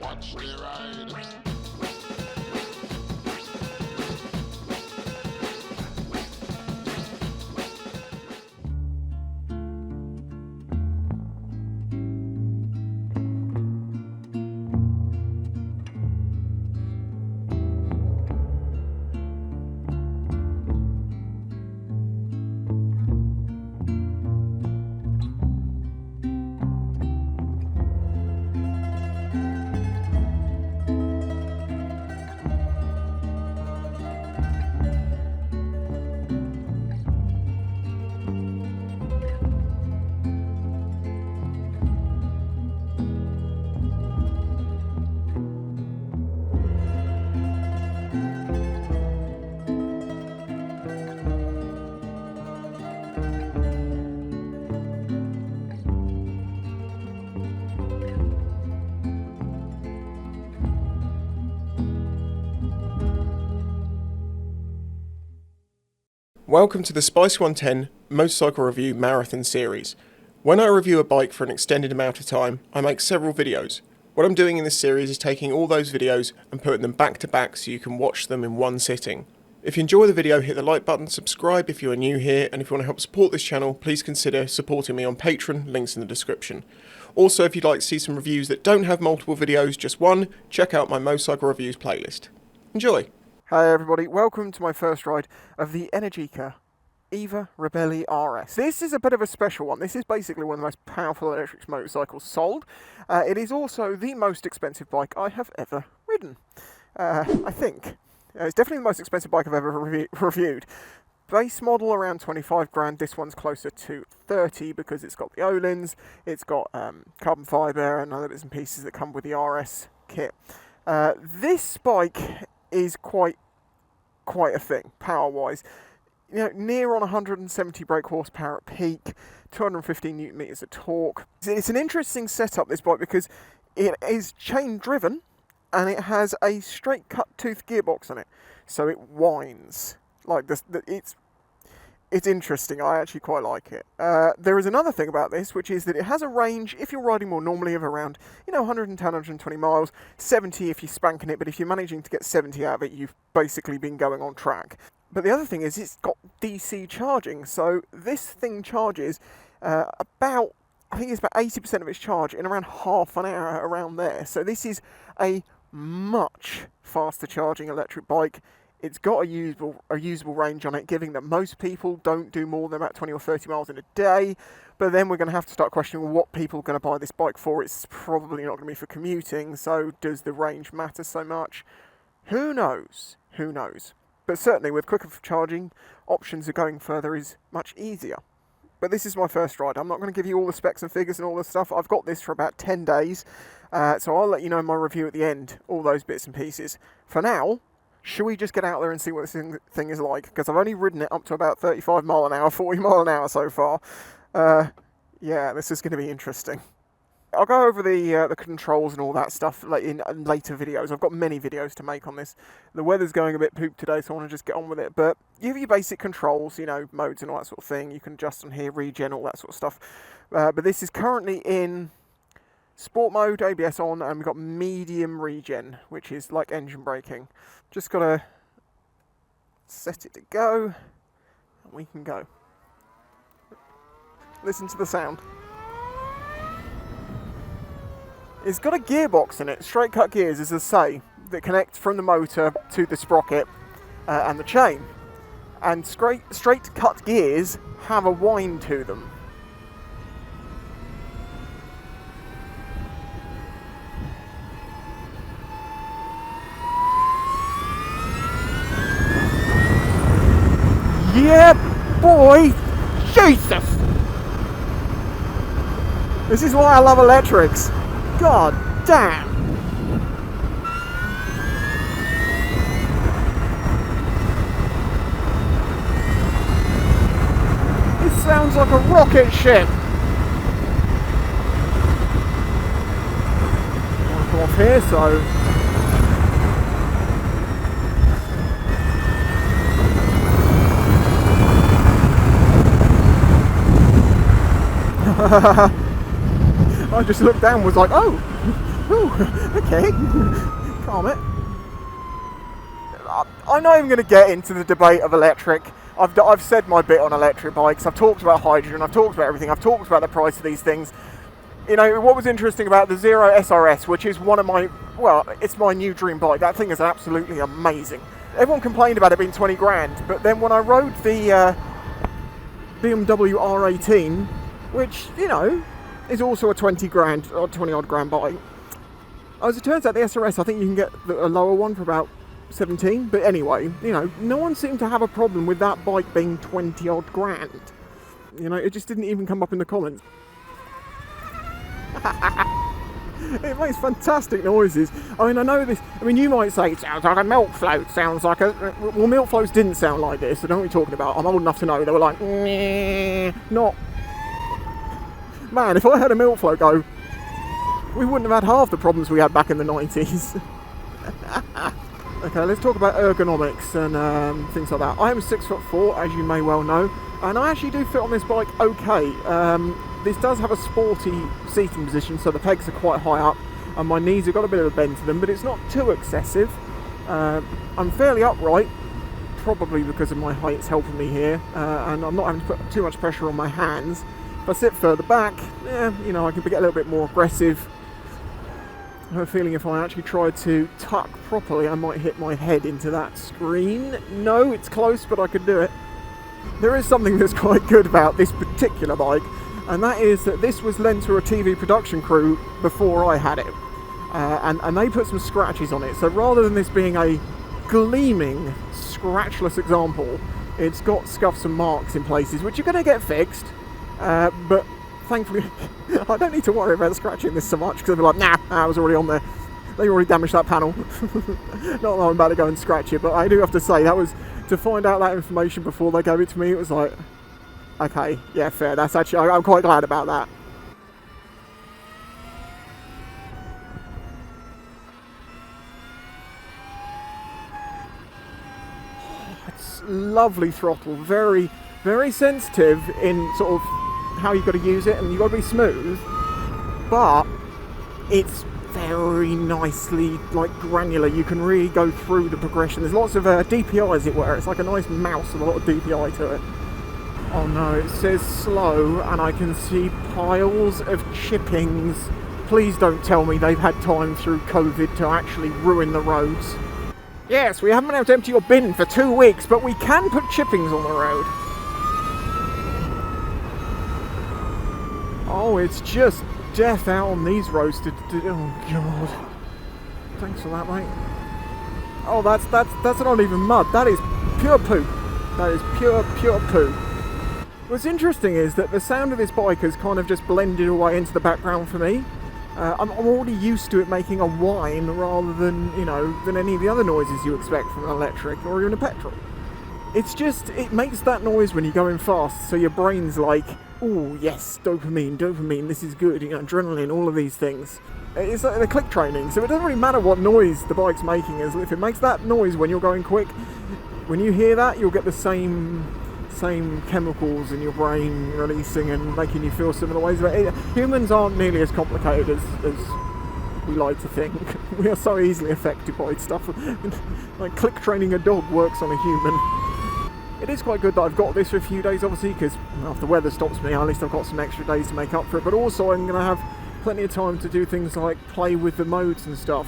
Watch the ride. Welcome to the Spicy 110 Motorcycle Review Marathon Series. When I review a bike for an extended amount of time, I make several videos. What I'm doing in this series is taking all those videos and putting them back to back so you can watch them in one sitting. If you enjoy the video, hit the like button, subscribe if you are new here, and if you want to help support this channel, please consider supporting me on Patreon, links in the description. Also, if you'd like to see some reviews that don't have multiple videos, just one, check out my Motorcycle Reviews playlist. Enjoy! Hi everybody, welcome to my first ride of the Energica Eva Ribelle RS. This is a bit of a special one. This is basically one of the most powerful electric motorcycles sold. It is also the most expensive bike I have ever ridden, I think. It's definitely the most expensive bike I've ever reviewed. Base model around 25 grand, this one's closer to 30 because it's got the O-lins, it's got carbon fibre and other bits and pieces that come with the RS kit. This bike is quite a thing, power-wise. You know, near on 170 brake horsepower at peak, 215 newton meters of torque. It's an interesting setup, this bike, because it is chain-driven, and it has a straight-cut tooth gearbox on it, so it whines. Like this, it's interesting. I actually quite like it. There is another thing about this, which is that it has a range, if you're riding more normally, of around 110, 120 miles, 70 if you're spanking it, but if you're managing to get 70 out of it, you've basically been going on track. But the other thing is it's got DC charging, so this thing charges about, I think it's about 80% of its charge in around half an hour around there. So this is a much faster charging electric bike. It's got a usable range on it, giving that most people don't do more than about 20 or 30 miles in a day. But then we're going to have to start questioning what people are going to buy this bike for. It's probably not going to be for commuting, so does the range matter so much? Who knows? Who knows? But certainly with quicker charging, options of going further is much easier. But this is my first ride. I'm not going to give you all the specs and figures and all this stuff. I've got this for about 10 days, so I'll let you know in my review at the end, all those bits and pieces. For now, should we just get out there and see what this thing is like? Because I've only ridden it up to about 35 mile an hour, 40 mile an hour so far. Yeah, this is going to be interesting. I'll go over the controls and all that stuff in later videos. I've got many videos to make on this. The weather's going a bit poop today, so I want to just get on with it. But you have your basic controls, modes and all that sort of thing. You can adjust on here, regen, all that sort of stuff. But this is currently in sport mode, ABS on, and we've got medium regen, which is like engine braking. Just got to set it to go, and we can go. Listen to the sound. It's got a gearbox in it, straight cut gears, as I say, that connect from the motor to the sprocket and the chain. And straight cut gears have a whine to them. Yeah, boy! Jesus! This is why I love electrics. God damn! This sounds like a rocket ship! I'll come off here, so... I just looked down and was like, oh, Ooh, okay. Calm it. I'm not even going to get into the debate of electric. I've said my bit on electric bikes. I've talked about hydrogen. I've talked about everything. I've talked about the price of these things. You know, what was interesting about the Zero SRS, which is one of my, well, it's my new dream bike. That thing is absolutely amazing. Everyone complained about it being 20 grand, but then when I rode the BMW R18, which, you know, is also a 20 grand or 20 odd grand bike. As it turns out, the SRS, I think you can get a lower one for about 17, but anyway, you know, no one seemed to have a problem with that bike being 20 odd grand. You know, it just didn't even come up in the comments. It makes fantastic noises. I mean, I know this, I mean, you might say it sounds like a milk float, sounds like a, well, milk floats didn't sound like this, I don't know what you're talking about. I'm old enough to know they were like, not. Man, if I had a milk float go, we wouldn't have had half the problems we had back in the 90s. Okay, let's talk about ergonomics and things like that. I am 6'4", as you may well know, and I actually do fit on this bike okay. This does have a sporty seating position, so the pegs are quite high up, and my knees have got a bit of a bend to them, but it's not too excessive. I'm fairly upright, probably because of my height, it's helping me here, and I'm not having to put too much pressure on my hands. If I sit further back, you know, I can get a little bit more aggressive. I have a feeling if I actually tried to tuck properly, I might hit my head into that screen. No, it's close, but I could do it. There is something that's quite good about this particular bike, and that is that this was lent to a TV production crew before I had it. And they put some scratches on it, so rather than this being a gleaming, scratchless example, it's got scuffs and marks in places, which are going to get fixed, but thankfully, I don't need to worry about scratching this so much, because they'll be like, nah, I was already on there. They already damaged that panel. Not that I'm about to go and scratch it, but I do have to say, that was, to find out that information before they gave it to me, it was like, okay, yeah, fair, that's actually, I'm quite glad about that. It's lovely throttle, very, very sensitive in sort of how you've got to use it, and you've got to be smooth, but it's very nicely like granular. You can really go through the progression. There's lots of DPI, as it were. It's like a nice mouse with a lot of DPI to it. Oh no, it says slow, and I can see piles of chippings. Please don't tell me they've had time through COVID to actually ruin the roads. Yes, we haven't been able to empty your bin for 2 weeks, but we can put chippings on the road. Oh, it's just death out on these roads oh god. Thanks for that, mate. Oh, that's not even mud. That is pure poop. That is pure poop. What's interesting is that the sound of this bike has kind of just blended away into the background for me. I'm already used to it making a whine rather than, you know, than any of the other noises you expect from an electric or even a petrol. It's just, it makes that noise when you're going fast, so your brain's like, oh yes, dopamine, this is good, you know, adrenaline, all of these things. It's like the click training, so it doesn't really matter what noise the bike's making, as if it makes that noise when you're going quick, when you hear that, you'll get the same chemicals in your brain releasing and making you feel similar ways. But humans aren't nearly as complicated as we like to think. We are so easily affected by stuff. Like click training a dog works on a human. It is quite good that I've got this for a few days, obviously, because if the weather stops me, at least I've got some extra days to make up for it. But also I'm going to have plenty of time to do things like play with the modes and stuff.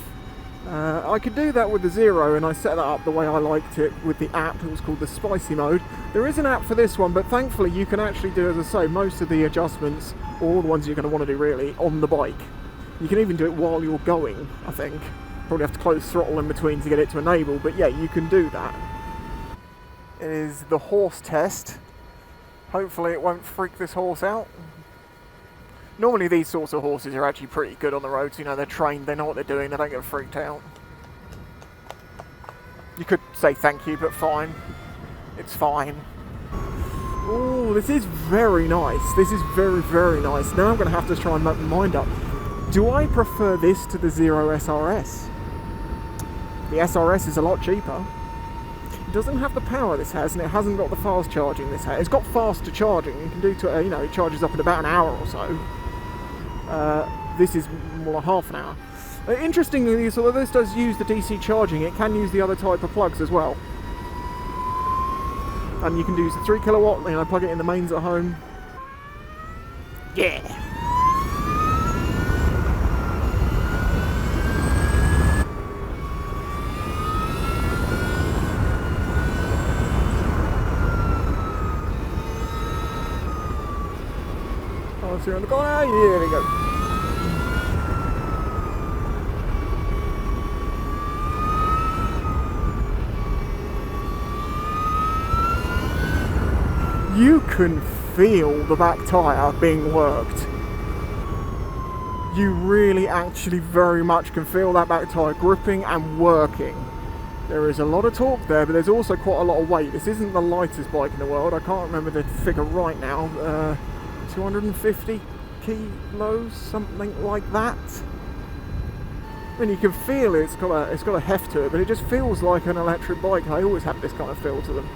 I could do that with the Zero, and I set that up the way I liked it with the app. It was called the Spicy mode. There is an app for this one, but thankfully you can actually do, as I say, most of the adjustments, or all the ones you're going to want to do really, on the bike. You can even do it while you're going, I think. Probably have to close throttle in between to get it to enable, but yeah, you can do that. It is the horse test. Hopefully it won't freak this horse out. Normally these sorts of horses are actually pretty good on the roads, you know, they're trained, they know what they're doing, they don't get freaked out. You could say thank you, but fine. It's fine. Oh, this is very nice. This is very, very nice. Now I'm going to have to try and make my mind up. Do I prefer this to the Zero SRS? The SRS is a lot cheaper. It doesn't have the power this has, and it hasn't got the fast charging this has. It's got faster charging. You can do, you know, it charges up in about an hour or so. This is more like half an hour. Interestingly, although this does use the DC charging, it can use the other type of plugs as well. And you can use the 3 kilowatt, plug it in the mains at home. Yeah! Oh, so you're on the corner, here we go. You can feel the back tyre being worked. You really actually very much can feel that back tyre gripping and working. There is a lot of torque there, but there's also quite a lot of weight. This isn't the lightest bike in the world. I can't remember the figure right now. 250 kilos, something like that. And you can feel it's got a heft to it, but it just feels like an electric bike. I always have this kind of feel to them.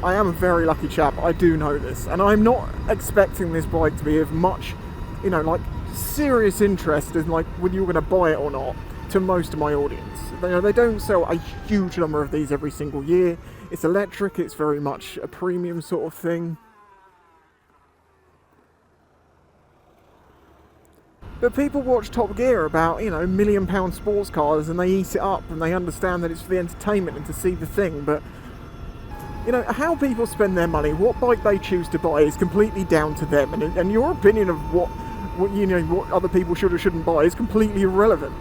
I am a very lucky chap, I do know this, and I'm not expecting this bike to be of much, serious interest in whether you're going to buy it or not to most of my audience. They don't sell a huge number of these every single year. It's electric, it's very much a premium sort of thing. But people watch Top Gear about, £1 million sports cars, and they eat it up and they understand that it's for the entertainment and to see the thing, but how people spend their money, what bike they choose to buy is completely down to them, and your opinion of what other people should or shouldn't buy is completely irrelevant.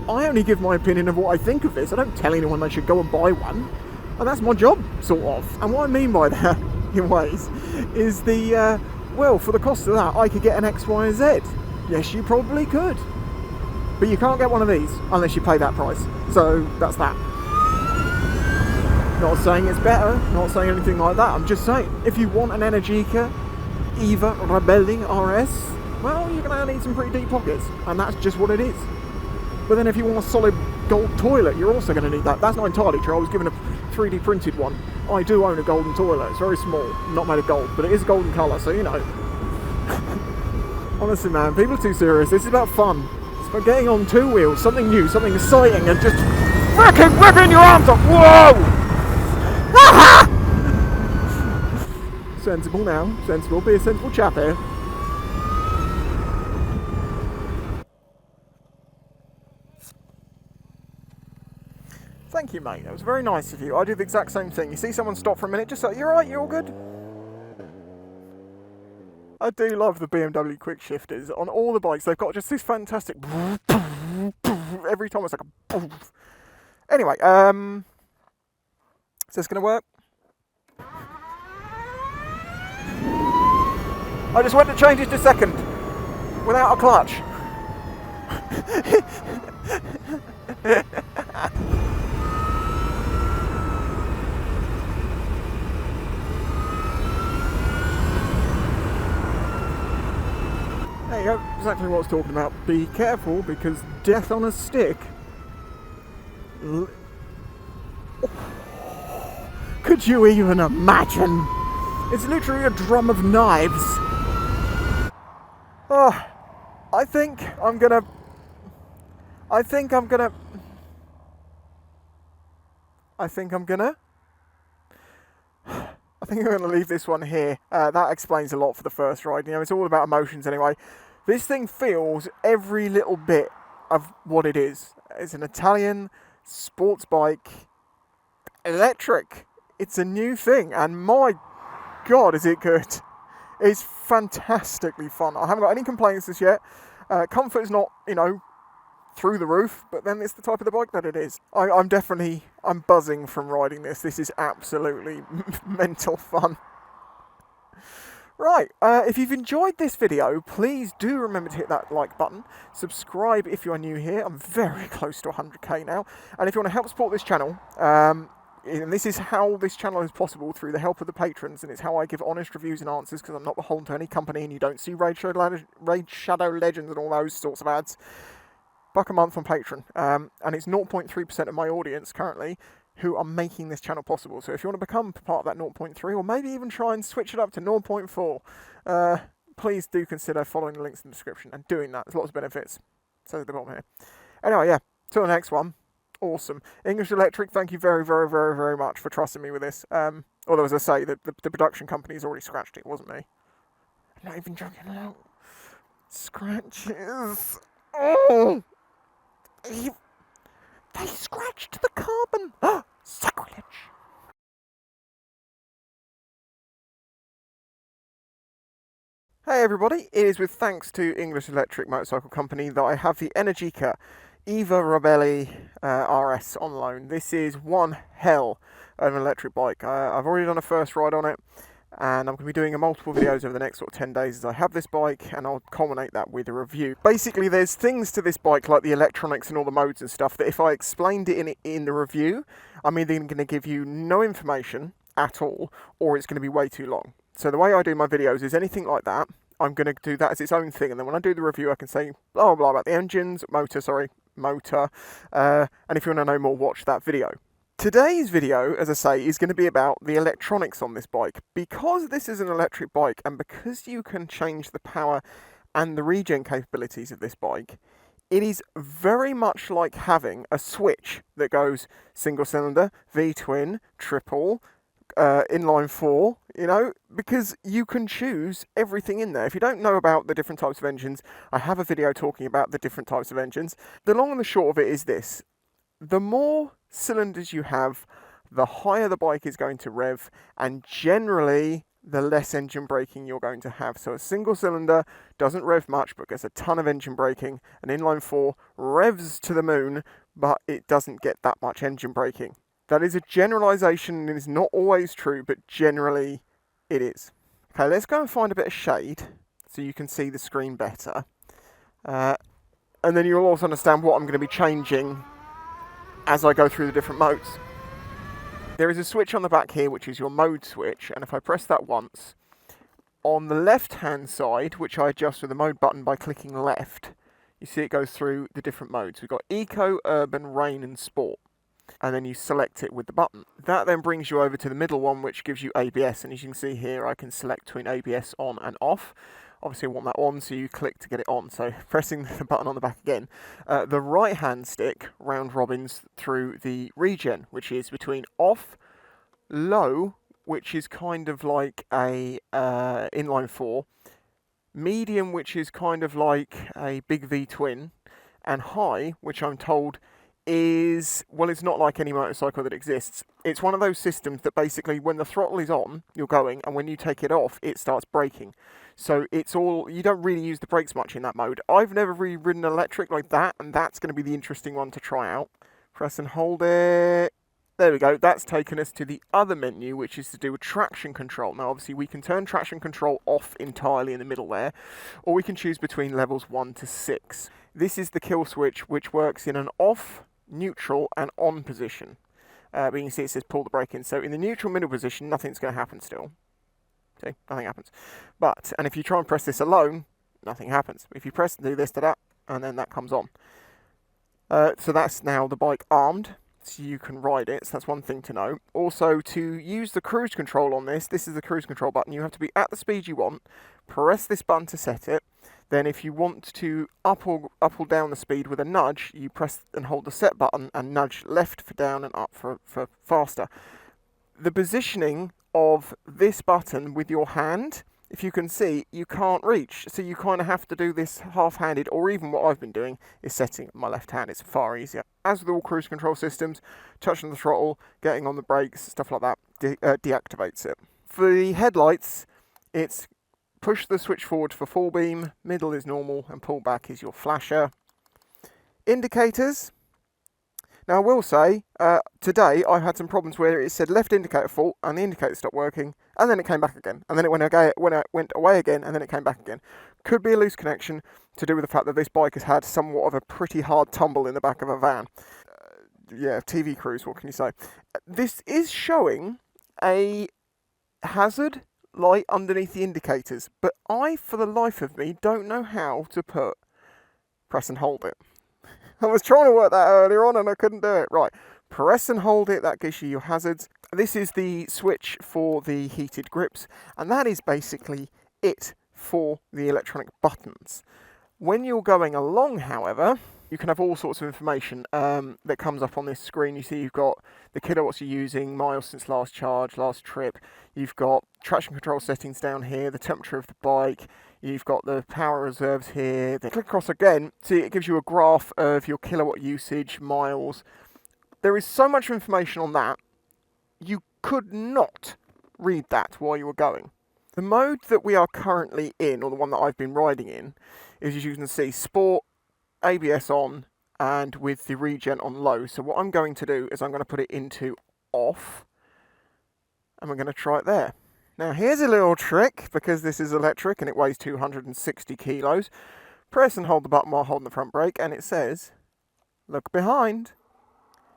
I only give my opinion of what I think of this. I don't tell anyone they should go and buy one, and that's my job, sort of. And what I mean by that, in ways, is for the cost of that, I could get an X, Y, and Z. Yes, you probably could, but you can't get one of these unless you pay that price. So that's that. Not saying it's better, not saying anything like that. I'm just saying, if you want an Energica Eva Ribelle RS, well, you're going to need some pretty deep pockets, and that's just what it is. But then if you want a solid gold toilet, you're also going to need that. That's not entirely true. I was given a 3D printed one. I do own a golden toilet. It's very small, not made of gold, but it is golden colour, so Honestly, man, people are too serious. This is about fun. It's about getting on two wheels, something new, something exciting, and just fricking ripping your arms off. Whoa! Sensible now, sensible, be a sensible chap here. Thank you, mate, that was very nice of you. I do the exact same thing. You see someone stop for a minute, just say, you're right, you're all good. I do love the BMW quick shifters. On all the bikes, they've got just this fantastic every time it's like a anyway, is this going to work? I just went to change it to second without a clutch. There you go, exactly what I was talking about. Be careful, because death on a stick. Could you even imagine? It's literally a drum of knives. Oh, I think I'm gonna leave this one here. That explains a lot for the first ride. It's all about emotions anyway. This thing feels every little bit of what it is. It's an Italian sports bike, electric. It's a new thing, and my God, is it good. It's fantastically fun. I haven't got any complaints as yet. Comfort is not, through the roof, but then it's the type of the bike that it is. I'm buzzing from riding this. This is absolutely mental fun. Right, if you've enjoyed this video, please do remember to hit that like button. Subscribe if you are new here. I'm very close to 100k now. And if you want to help support this channel, and this is how this channel is possible, through the help of the patrons, and it's how I give honest reviews and answers, because I'm not beholden to any company, and you don't see Raid Shadow Legends and all those sorts of ads. $1 a month on Patreon, and it's 0.3% of my audience currently who are making this channel possible. So if you want to become part of that 0.3, or maybe even try and switch it up to 0.4, please do consider following the links in the description and doing that. There's lots of benefits. So at the bottom here. Anyway, yeah, till the next one. Awesome. English Electric, thank you very, very, very, very much for trusting me with this. Although, as I say, the production company's already scratched it, wasn't me. I'm not even joking out. Scratches. Oh! They scratched the carbon. Sacrilege. Hey everybody, it is with thanks to English Electric Motorcycle Company that I have the Energica Eva Ribelle RS on loan. This is one hell of an electric bike. I've already done a first ride on it, and I'm going to be doing multiple videos over the next sort of 10 days as I have this bike, and I'll culminate that with a review. Basically, there's things to this bike like the electronics and all the modes and stuff that if I explained it in the review, I'm either going to give you no information at all, or it's going to be way too long. So the way I do my videos is anything like that, I'm going to do that as its own thing, and then when I do the review I can say blah blah blah about the engines, motor, and if you want to know more, watch that video. Today's video, as I say, is going to be about the electronics on this bike. Because this is an electric bike, and because you can change the power and the regen capabilities of this bike, it is very much like having a switch that goes single cylinder, V-twin, triple, inline 4, you know, because you can choose everything in there. If you don't know about the different types of engines, I have a video talking about the different types of engines. The long and the short of it is this: the more cylinders you have, the higher the bike is going to rev, and generally the less engine braking you're going to have. So a single cylinder doesn't rev much but gets a ton of engine braking. An inline 4 revs to the moon, but it doesn't get that much engine braking. That is a generalisation and is not always true, but generally it is. Okay, let's go and find a bit of shade so you can see the screen better. And then you'll also understand what I'm going to be changing as I go through the different modes. There is a switch on the back here, which is your mode switch, and if I press that once, on the left-hand side, which I adjust with the mode button by clicking left, you see it goes through the different modes. We've got Eco, Urban, Rain and Sport. And then you select it with the button. That then brings you over to the middle one, which gives you ABS, and as you can see here I can select between ABS on and off. Obviously I want that on, so you click to get it on, so pressing the button on the back again. The right hand stick round robins through the regen, which is between off, low, which is kind of like a inline 4, medium, which is kind of like a big V twin, and high, which I'm told is, well, it's not like any motorcycle that exists. It's one of those systems that basically when the throttle is on, you're going, and when you take it off, it starts braking. So it's all, you don't really use the brakes much in that mode. I've never really ridden electric like that, and that's going to be the interesting one to try out. Press and hold it. There we go. That's taken us to the other menu, which is to do with traction control. Now, obviously, we can turn traction control off entirely in the middle there, or we can choose between levels 1 to 6. This is the kill switch, which works in an off, neutral and on position. But you can see it says pull the brake in. So in the neutral middle position, nothing's going to happen still. See, nothing happens. But, and if you try and press this alone, nothing happens. If you press do this to that, and then that comes on. So that's now the bike armed, so you can ride it. So that's one thing to know. Also, to use the cruise control on this is the cruise control button. You have to be at the speed you want, press this button to set it. Then if you want to up or down the speed with a nudge, you press and hold the set button and nudge left for down and up for faster. The positioning of this button with your hand, if you can see, you can't reach. So you kind of have to do this half-handed, or even what I've been doing is setting my left hand. It's far easier. As with all cruise control systems, touching the throttle, getting on the brakes, stuff like that, deactivates it. For the headlights, it's push the switch forward for full beam, middle is normal, and pull back is your flasher. Indicators. Now I will say, today I had some problems where it said left indicator fault, and the indicator stopped working, and then it came back again, and then it went away again, and then it came back again. Could be a loose connection to do with the fact that this bike has had somewhat of a pretty hard tumble in the back of a van. Yeah, TV cruise, what can you say? This is showing a hazard light underneath the indicators, but I, for the life of me, don't know how to press and hold it. I was trying to work that earlier on and I couldn't do it. Right, press and hold it, that gives you your hazards. This is the switch for the heated grips, and that is basically it for the electronic buttons. When you're going along, however, You can have all sorts of information that comes up on this screen. You see you've got the kilowatts you're using, miles since last charge, last trip. You've got traction control settings down here, the temperature of the bike. You've got the power reserves here. Then click across again. See, it gives you a graph of your kilowatt usage, miles. There is so much information on that, you could not read that while you were going. The mode that we are currently in, or the one that I've been riding in, is, as you can see, Sport, ABS on, and with the regen on low. So what I'm going to do is I'm going to put it into off, and we're going to try it there. Now here's a little trick, because this is electric and it weighs 260 kilos. Press and hold the button while holding the front brake, and it says, look behind.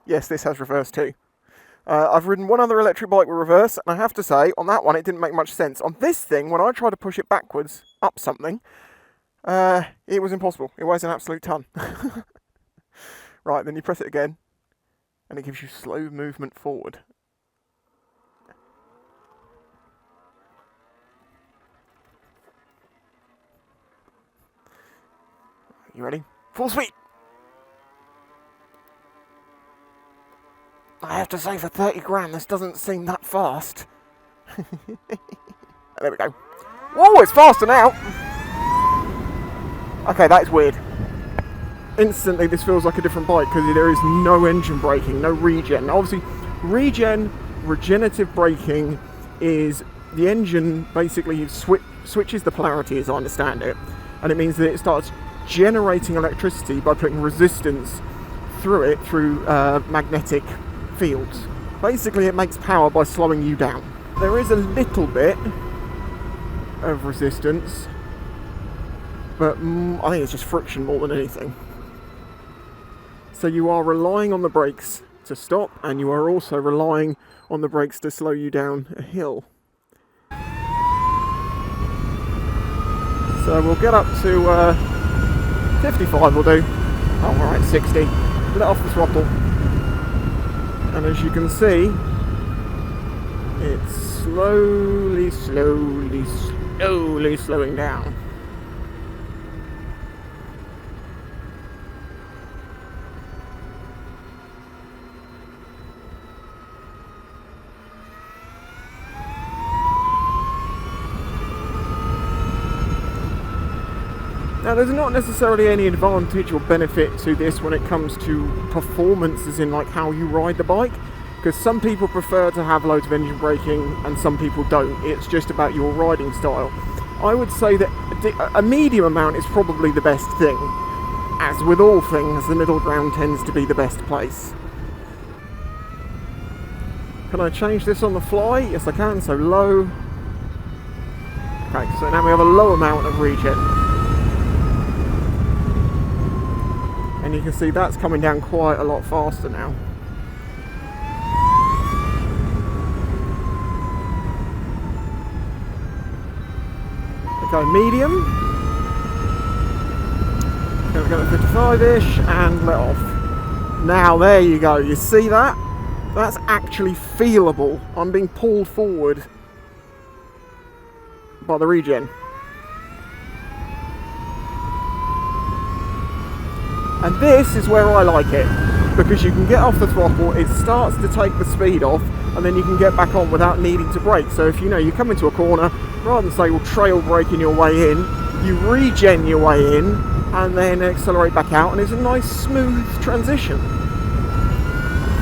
Yes, this has reverse too. I've ridden one other electric bike with reverse, and I have to say, on that one it didn't make much sense. On this thing, when I tried to push it backwards, up something, it was impossible. It weighs an absolute ton. Right, then you press it again, and it gives you slow movement forward. You ready? Full speed! I have to say, for 30 grand, this doesn't seem that fast. There we go. Whoa, it's faster now! Okay, that is weird. Instantly, this feels like a different bike because there is no engine braking, no regen. Now, obviously, regenerative braking is the engine basically switches the polarity, as I understand it, and it means that it starts generating electricity by putting resistance through it through magnetic fields. Basically, it makes power by slowing you down. There is a little bit of resistance, but I think it's just friction more than anything. So you are relying on the brakes to stop, and you are also relying on the brakes to slow you down a hill. So we'll get up to 55 will do. Oh, alright, 60. Let off the throttle. And as you can see, it's slowly slowing down. Now, there's not necessarily any advantage or benefit to this when it comes to performance, as in like how you ride the bike, because some people prefer to have loads of engine braking and some people don't. It's just about your riding style. I would say that a medium amount is probably the best thing. As with all things, the middle ground tends to be the best place. Can I change this on the fly? Yes, I can. So low. Okay, so now we have a low amount of regen. And you can see that's coming down quite a lot faster now. Okay, medium. Going to go to 55-ish and let off. Now, there you go. You see that? That's actually feelable. I'm being pulled forward by the regen. And this is where I like it, because you can get off the throttle, it starts to take the speed off, and then you can get back on without needing to brake. So if you know you come into a corner, rather than say you're trail braking your way in, you regen your way in, and then accelerate back out, and it's a nice smooth transition.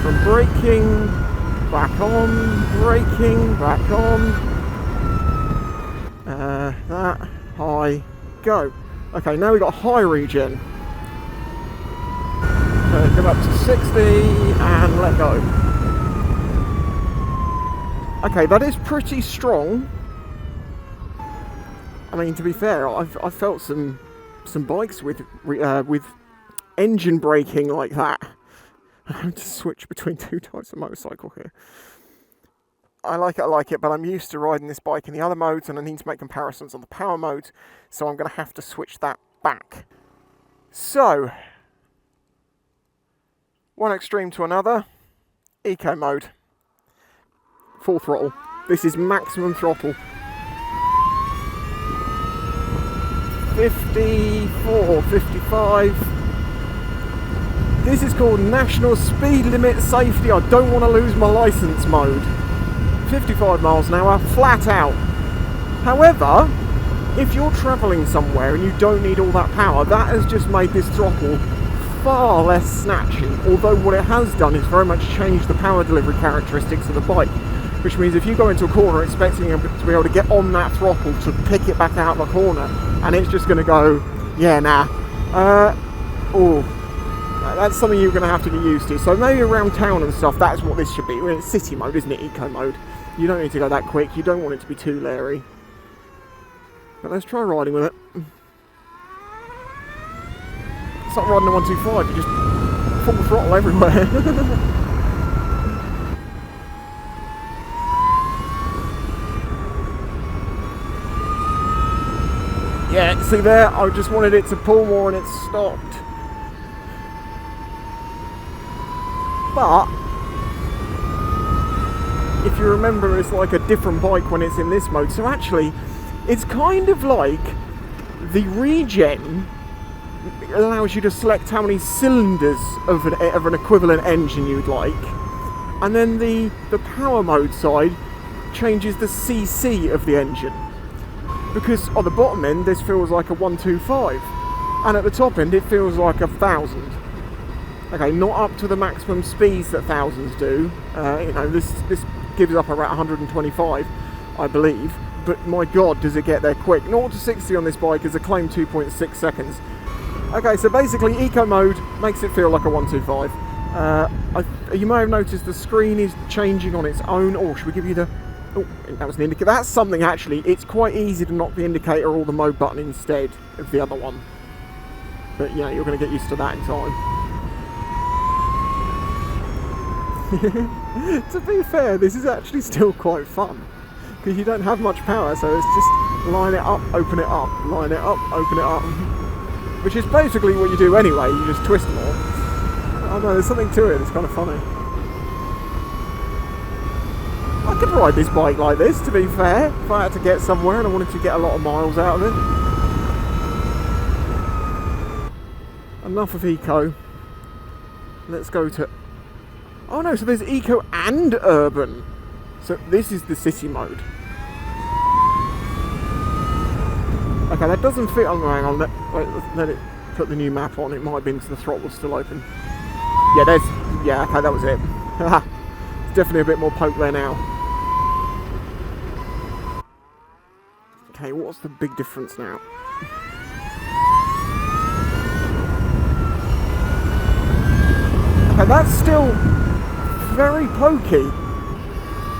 From braking, back on, braking, back on. That, high, go. Okay, now we've got high regen. Come up to 60 and let go. Okay, that is pretty strong. I mean, to be fair, I've felt some bikes with engine braking like that. I'm going to switch between two types of motorcycle here. I like it, but I'm used to riding this bike in the other modes, and I need to make comparisons on the power modes, so I'm going to have to switch that back. So, one extreme to another, eco mode, full throttle. This is maximum throttle. 54, 55, This is called National Speed Limit Safety. I don't want to lose my licence mode. 55 miles an hour, flat out. However, if you're travelling somewhere and you don't need all that power, that has just made this throttle far less snatchy. Although what it has done is very much changed the power delivery characteristics of the bike. Which means if you go into a corner expecting to be able to get on that throttle to pick it back out of the corner, and it's just going to go, yeah, nah. That's something you're going to have to get used to. So maybe around town and stuff, that's what this should be. It's city mode, isn't it? Eco mode. You don't need to go that quick. You don't want it to be too leery. But let's try riding with it. It's like riding a 125. You just full throttle everywhere. Yeah, see there, I just wanted it to pull more and it stopped. But, if you remember, it's like a different bike when it's in this mode. So actually, it's kind of like the regen allows you to select how many cylinders of an equivalent engine you'd like. And then the power mode side changes the CC of the engine. Because on the bottom end this feels like a 125 and at the top end it feels like 1,000. Okay, not up to the maximum speeds that thousands do. You know, this gives up around 125, I believe, but my god does it get there quick. 0 to 60 on this bike is a claimed 2.6 seconds. Okay, so basically eco mode makes it feel like a 125. You may have noticed the screen is changing on its own. Or should we give you the... Oh, that was an indicator. That's something actually. It's quite easy to knock the indicator or the mode button instead of the other one. But yeah, you're going to get used to that in time. To be fair, this is actually still quite fun. Because you don't have much power, so it's just line it up, open it up, line it up, open it up. Which is basically what you do anyway, you just twist more. Oh no, there's something to it, it's kind of funny. I could ride this bike like this, to be fair, if I had to get somewhere and I wanted to get a lot of miles out of it. Enough of eco. Let's go to... Oh no, so there's eco and urban. So this is the city mode. Okay, that doesn't fit on... Hang on, let it put the new map on. It might have been because the throttle's still open. Yeah, there's... Yeah, okay, that was it. It's definitely a bit more poke there now. Okay, what's the big difference now? Okay, that's still very pokey,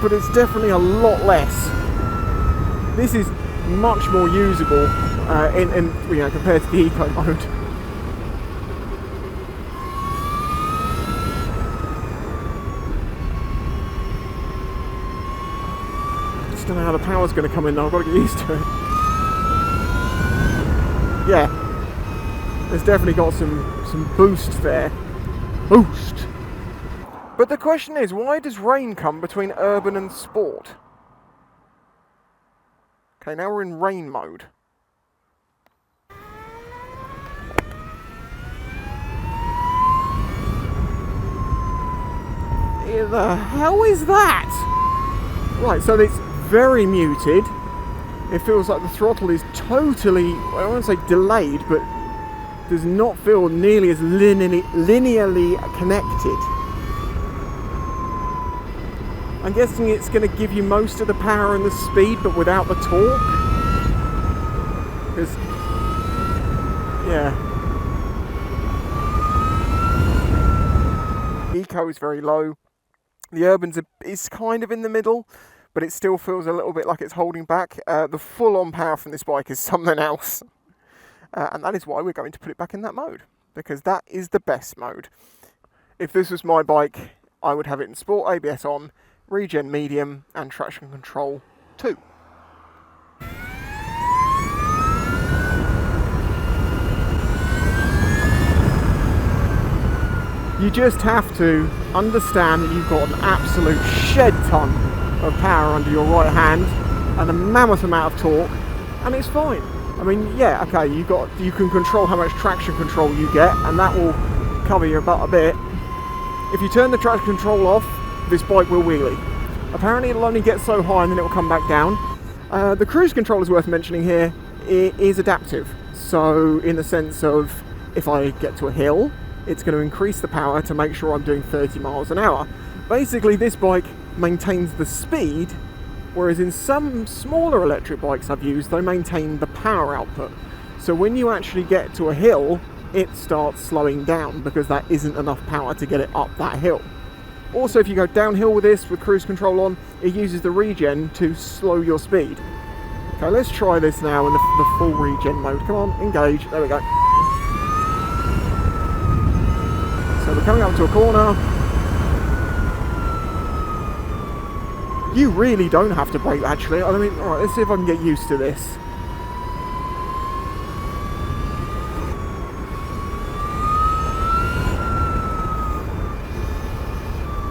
but it's definitely a lot less. This is much more usable you know, compared to the eco mode. I don't know how the power's going to come in though. I've got to get used to it. Yeah, there's definitely got some boost there. Boost! But the question is, why does rain come between urban and sport? Okay, now we're in rain mode. Where the hell is that? Right, so it's very muted. It feels like the throttle is totally, I won't say delayed, but does not feel nearly as linearly connected. I'm guessing it's going to give you most of the power and the speed, but without the torque. Because, yeah. Eco is very low. The urban's is kind of in the middle, but it still feels a little bit like it's holding back. The full-on power from this bike is something else. And that is why we're going to put it back in that mode, because that is the best mode. If this was my bike, I would have it in Sport, ABS on, Regen Medium, and Traction Control 2. You just have to understand that you've got an absolute shed ton of power under your right hand and a mammoth amount of torque, and it's fine. I mean, yeah, okay, you can control how much traction control you get, and that will cover your butt a bit. If you turn the traction control off, this bike will wheelie. Apparently it'll only get so high and then it will come back down. The cruise control is worth mentioning here. It is adaptive. So in the sense of, if I get to a hill, it's going to increase the power to make sure I'm doing 30 miles an hour. Basically, this bike maintains the speed, whereas in some smaller electric bikes I've used, they maintain the power output. So when you actually get to a hill, it starts slowing down because that isn't enough power to get it up that hill. Also, if you go downhill with this, with cruise control on, it uses the regen to slow your speed. Okay, let's try this now in the full regen mode. Come on, engage. There we go. So we're coming up to a corner. You really don't have to brake, actually. I mean, alright, let's see if I can get used to this.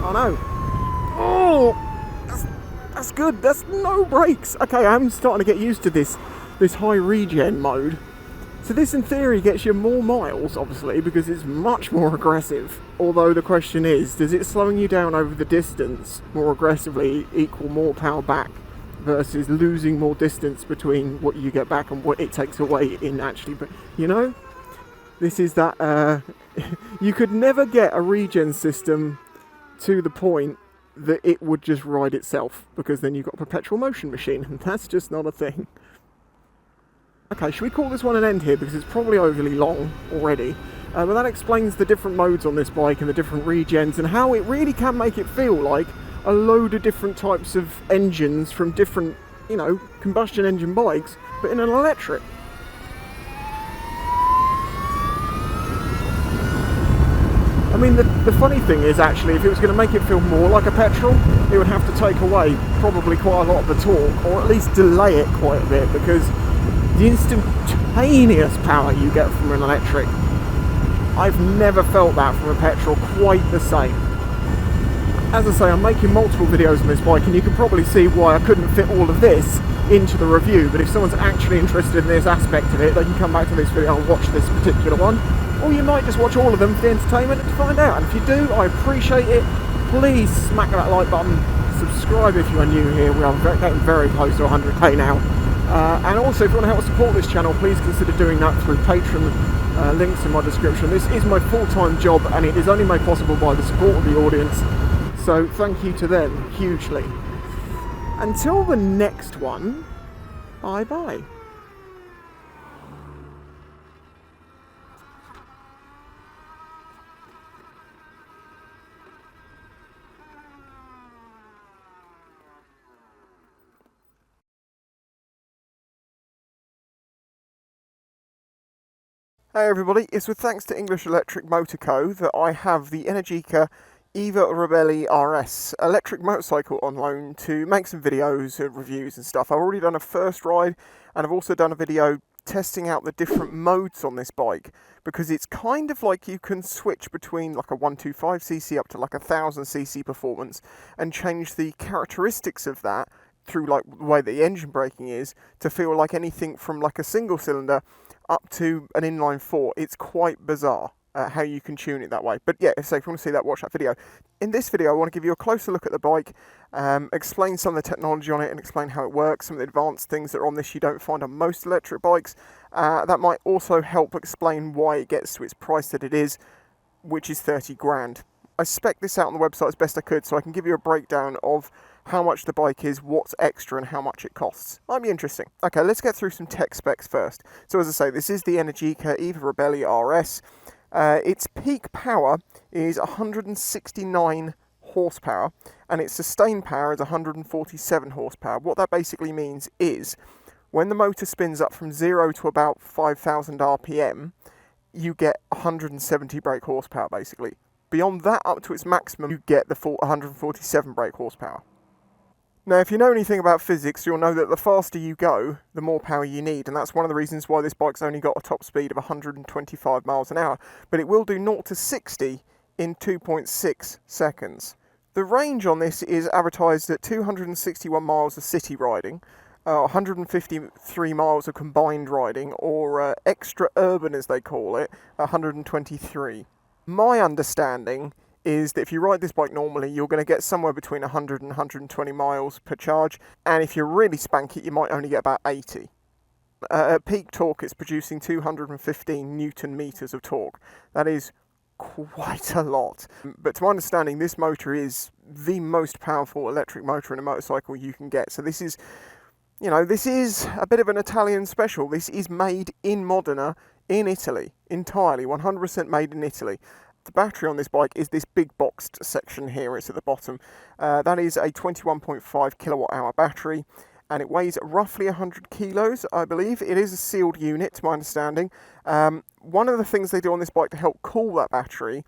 Oh no. Oh! That's good. That's no brakes. Okay, I'm starting to get used to this high regen mode. So this in theory gets you more miles, obviously, because it's much more aggressive. Although the question is, does it slowing you down over the distance more aggressively equal more power back versus losing more distance between what you get back and what it takes away in actually, but you know, this is that, you could never get a regen system to the point that it would just ride itself, because then you've got a perpetual motion machine, and that's just not a thing. Okay, should we call this one an end here, because it's probably overly long already. But that explains the different modes on this bike and the different regens and how it really can make it feel like a load of different types of engines from different, you know, combustion engine bikes, but in an electric. I mean, the funny thing is, actually, if it was going to make it feel more like a petrol, it would have to take away probably quite a lot of the torque, or at least delay it quite a bit, because the instantaneous power you get from an electric, I've never felt that from a petrol quite the same. As I say, I'm making multiple videos on this bike, and you can probably see why I couldn't fit all of this into the review, but if someone's actually interested in this aspect of it, they can come back to this video and watch this particular one, or you might just watch all of them for the entertainment and to find out. And if you do, I appreciate it. Please smack that like button, subscribe if you are new here. We are getting very close to 100k now. And also, if you want to help support this channel, please consider doing that through Patreon. Links in my description. This is my full-time job, and it is only made possible by the support of the audience. So thank you to them hugely. Until the next one, bye-bye. Hey everybody, it's with thanks to English Electric Motor Co that I have the Energica Eva Ribelle RS electric motorcycle on loan to make some videos and reviews and stuff. I've already done a first ride, and I've also done a video testing out the different modes on this bike, because it's kind of like you can switch between like a 125cc up to like 1000cc performance and change the characteristics of that through like the way the engine braking is to feel like anything from like a single cylinder up to an inline 4. It's quite bizarre how you can tune it that way. But yeah, so if you want to see that, watch that video. In this video, I want to give you a closer look at the bike, explain some of the technology on it and explain how it works, some of the advanced things that are on this you don't find on most electric bikes. That might also help explain why it gets to its price that it is, which is 30 grand. I spec'd this out on the website as best I could, so I can give you a breakdown of how much the bike is, what's extra, and how much it costs. Might be interesting. Okay, let's get through some tech specs first. So as I say, this is the Energica Eva Ribelle RS. Its peak power is 169 horsepower, and its sustained power is 147 horsepower. What that basically means is, when the motor spins up from 0 to about 5,000 RPM, you get 170 brake horsepower, basically. Beyond that, up to its maximum, you get the full 147 brake horsepower. Now, if you know anything about physics, you'll know that the faster you go, the more power you need, and that's one of the reasons why this bike's only got a top speed of 125 miles an hour, but it will do 0 to 60 in 2.6 seconds. The range on this is advertised at 261 miles of city riding, 153 miles of combined riding, or extra urban as they call it, 123. My understanding is that if you ride this bike normally, you're going to get somewhere between 100 and 120 miles per charge, and if you really spank it, you might only get about 80. At peak torque, it's producing 215 newton meters of torque. That is quite a lot. But to my understanding, this motor is the most powerful electric motor in a motorcycle you can get. So this is, this is a bit of an Italian special. This is made in Modena, in Italy, entirely, 100% made in Italy. The battery on this bike is this big boxed section here. It's at the bottom. That is a 21.5 kilowatt hour battery, and it weighs roughly 100 kilos, I believe. It is a sealed unit, to my understanding. One of the things they do on this bike to help cool that battery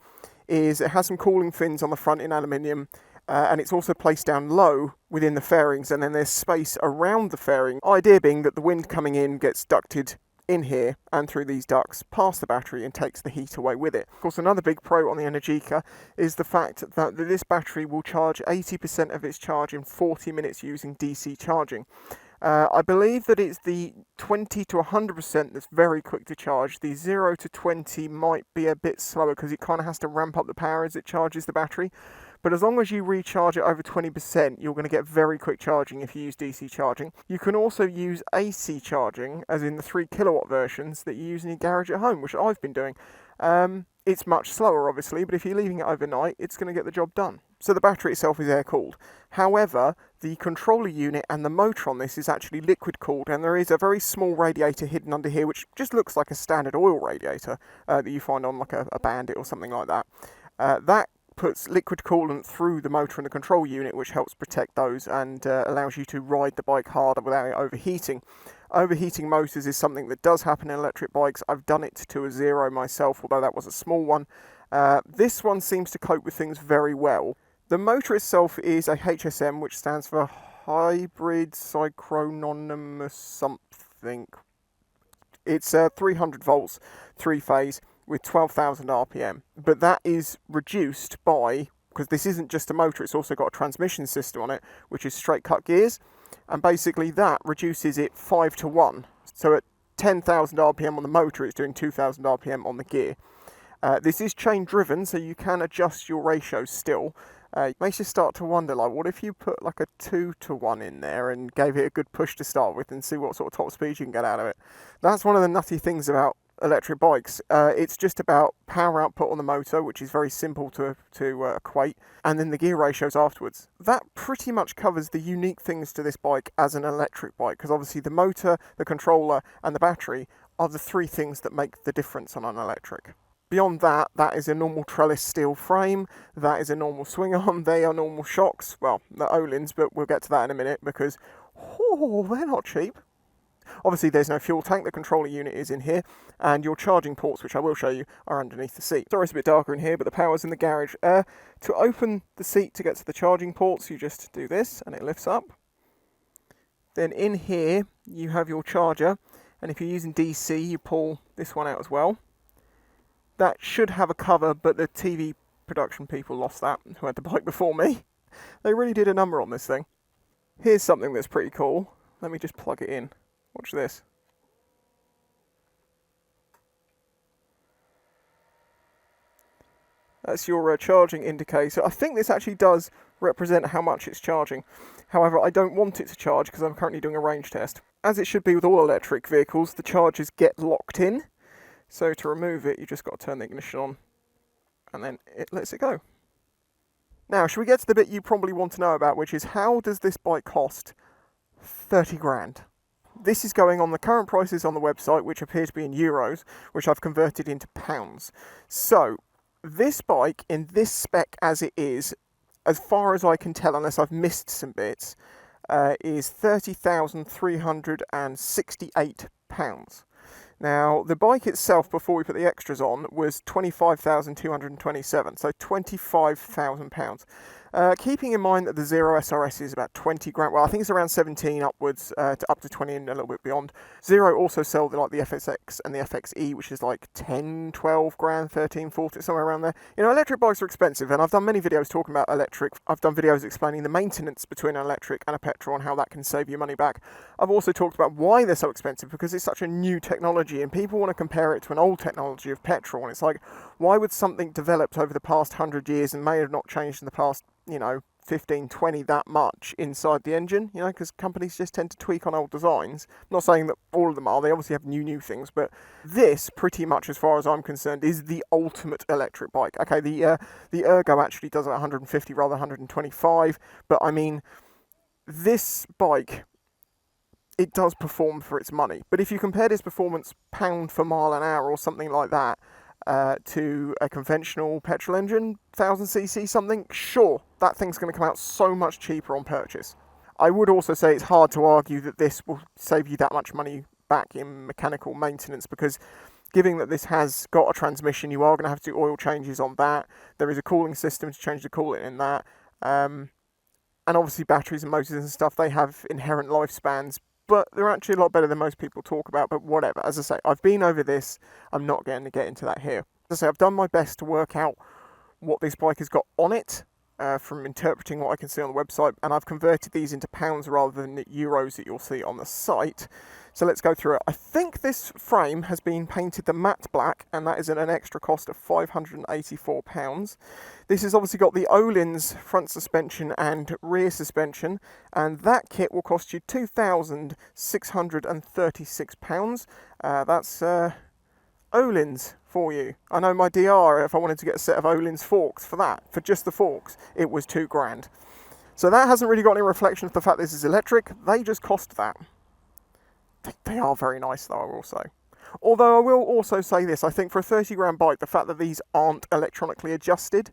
is it has some cooling fins on the front in aluminium, and it's also placed down low within the fairings, and then there's space around the fairing. Idea being that the wind coming in gets ducted in here and through these ducts past the battery and takes the heat away with it. Of course, another big pro on the Energica is the fact that this battery will charge 80% of its charge in 40 minutes using DC charging. I believe that it's the 20 to 100% that's very quick to charge. The 0 to 20 might be a bit slower because it kind of has to ramp up the power as it charges the battery. But as long as you recharge it over 20%, you're going to get very quick charging if you use DC charging. You can also use AC charging, as in the 3 kilowatt versions that you use in your garage at home, which I've been doing. It's much slower, obviously, but if you're leaving it overnight, it's going to get the job done. So the battery itself is air-cooled. However, the controller unit and the motor on this is actually liquid-cooled, and there is a very small radiator hidden under here, which just looks like a standard oil radiator that you find on like a Bandit or something like that. That puts liquid coolant through the motor and the control unit, which helps protect those and allows you to ride the bike harder without it overheating. Overheating motors is something that does happen in electric bikes. I've done it to a 0 myself, although that was a small one. This one seems to cope with things very well. The motor itself is a HSM, which stands for Hybrid Synchronous something. It's 300 volts, 3-phase, with 12,000 RPM. But that is reduced by, because this isn't just a motor, it's also got a transmission system on it, which is straight cut gears. And basically that reduces it 5 to 1. So at 10,000 RPM on the motor, it's doing 2,000 RPM on the gear. This is chain driven, so you can adjust your ratios still. It makes you start to wonder, like, what if you put like a 2 to 1 in there and gave it a good push to start with and see what sort of top speed you can get out of it. That's one of the nutty things about electric bikes. It's just about power output on the motor, which is very simple to equate, and then the gear ratios afterwards. That pretty much covers the unique things to this bike as an electric bike, because obviously the motor, the controller, and the battery are the 3 things that make the difference on an electric. Beyond that, that is a normal trellis steel frame, that is a normal swing arm, they are normal shocks, well, the Öhlins, but we'll get to that in a minute because, they're not cheap. Obviously there's no fuel tank, the controller unit is in here, and your charging ports, which I will show you, are underneath the seat. Sorry it's a bit darker in here, but the power's in the garage. To open the seat to get to the charging ports, you just do this, and it lifts up. Then in here, you have your charger, and if you're using DC, you pull this one out as well. That should have a cover, but the TV production people lost that, who had the bike before me. They really did a number on this thing. Here's something that's pretty cool. Let me just plug it in. Watch this. That's your charging indicator. I think this actually does represent how much it's charging. However, I don't want it to charge because I'm currently doing a range test. As it should be with all electric vehicles, the chargers get locked in. So to remove it, you just got to turn the ignition on, and then it lets it go. Now, should we get to the bit you probably want to know about, which is how does this bike cost 30 grand? This is going on the current prices on the website, which appear to be in euros, which I've converted into pounds. So this bike, in this spec as it is, as far as I can tell, unless I've missed some bits, is £30,368. Now, the bike itself, before we put the extras on, was £25,227, so £25,000. Keeping in mind that the Zero SRS is about 20 grand, well, I think it's around 17 upwards, to up to 20 and a little bit beyond. Zero also sell like the FSX and the FXE, which is like 10, 12 grand, 13, 14, somewhere around there. You know, electric bikes are expensive, and I've done many videos talking about electric. I've done videos explaining the maintenance between an electric and a petrol and how that can save you money back. I've also talked about why they're so expensive, because it's such a new technology, and people want to compare it to an old technology of petrol, and it's like, why would something developed over the past 100 years and may have not changed in the past, 15, 20 that much inside the engine, because companies just tend to tweak on old designs. I'm not saying that all of them are, they obviously have new things, but this, pretty much as far as I'm concerned, is the ultimate electric bike. Okay, the Ergo actually does 150 rather than 125, but I mean, this bike, it does perform for its money. But if you compare this performance pound for mile an hour or something like that, to a conventional petrol engine, 1000cc something, sure, that thing's going to come out so much cheaper on purchase. I would also say it's hard to argue that this will save you that much money back in mechanical maintenance, because given that this has got a transmission, you are going to have to do oil changes on that. There is a cooling system to change the coolant in that. And obviously batteries and motors and stuff, they have inherent lifespans, but they're actually a lot better than most people talk about, but whatever. As I say, I've been over this. I'm not going to get into that here. As I say, I've done my best to work out what this bike has got on it, from interpreting what I can see on the website, and I've converted these into pounds rather than the euros that you'll see on the site. So let's go through it. I think this frame has been painted the matte black, and that is at an extra cost of £584. This has obviously got the Öhlins front suspension and rear suspension, and that kit will cost you £2,636. That's Öhlins for you. I know my DR, if I wanted to get a set of Öhlins forks for that, for just the forks, it was £2 grand. So that hasn't really got any reflection of the fact this is electric. They just cost that. They are very nice though, I will say. Although I will also say this, I think for a 30 grand bike, the fact that these aren't electronically adjusted,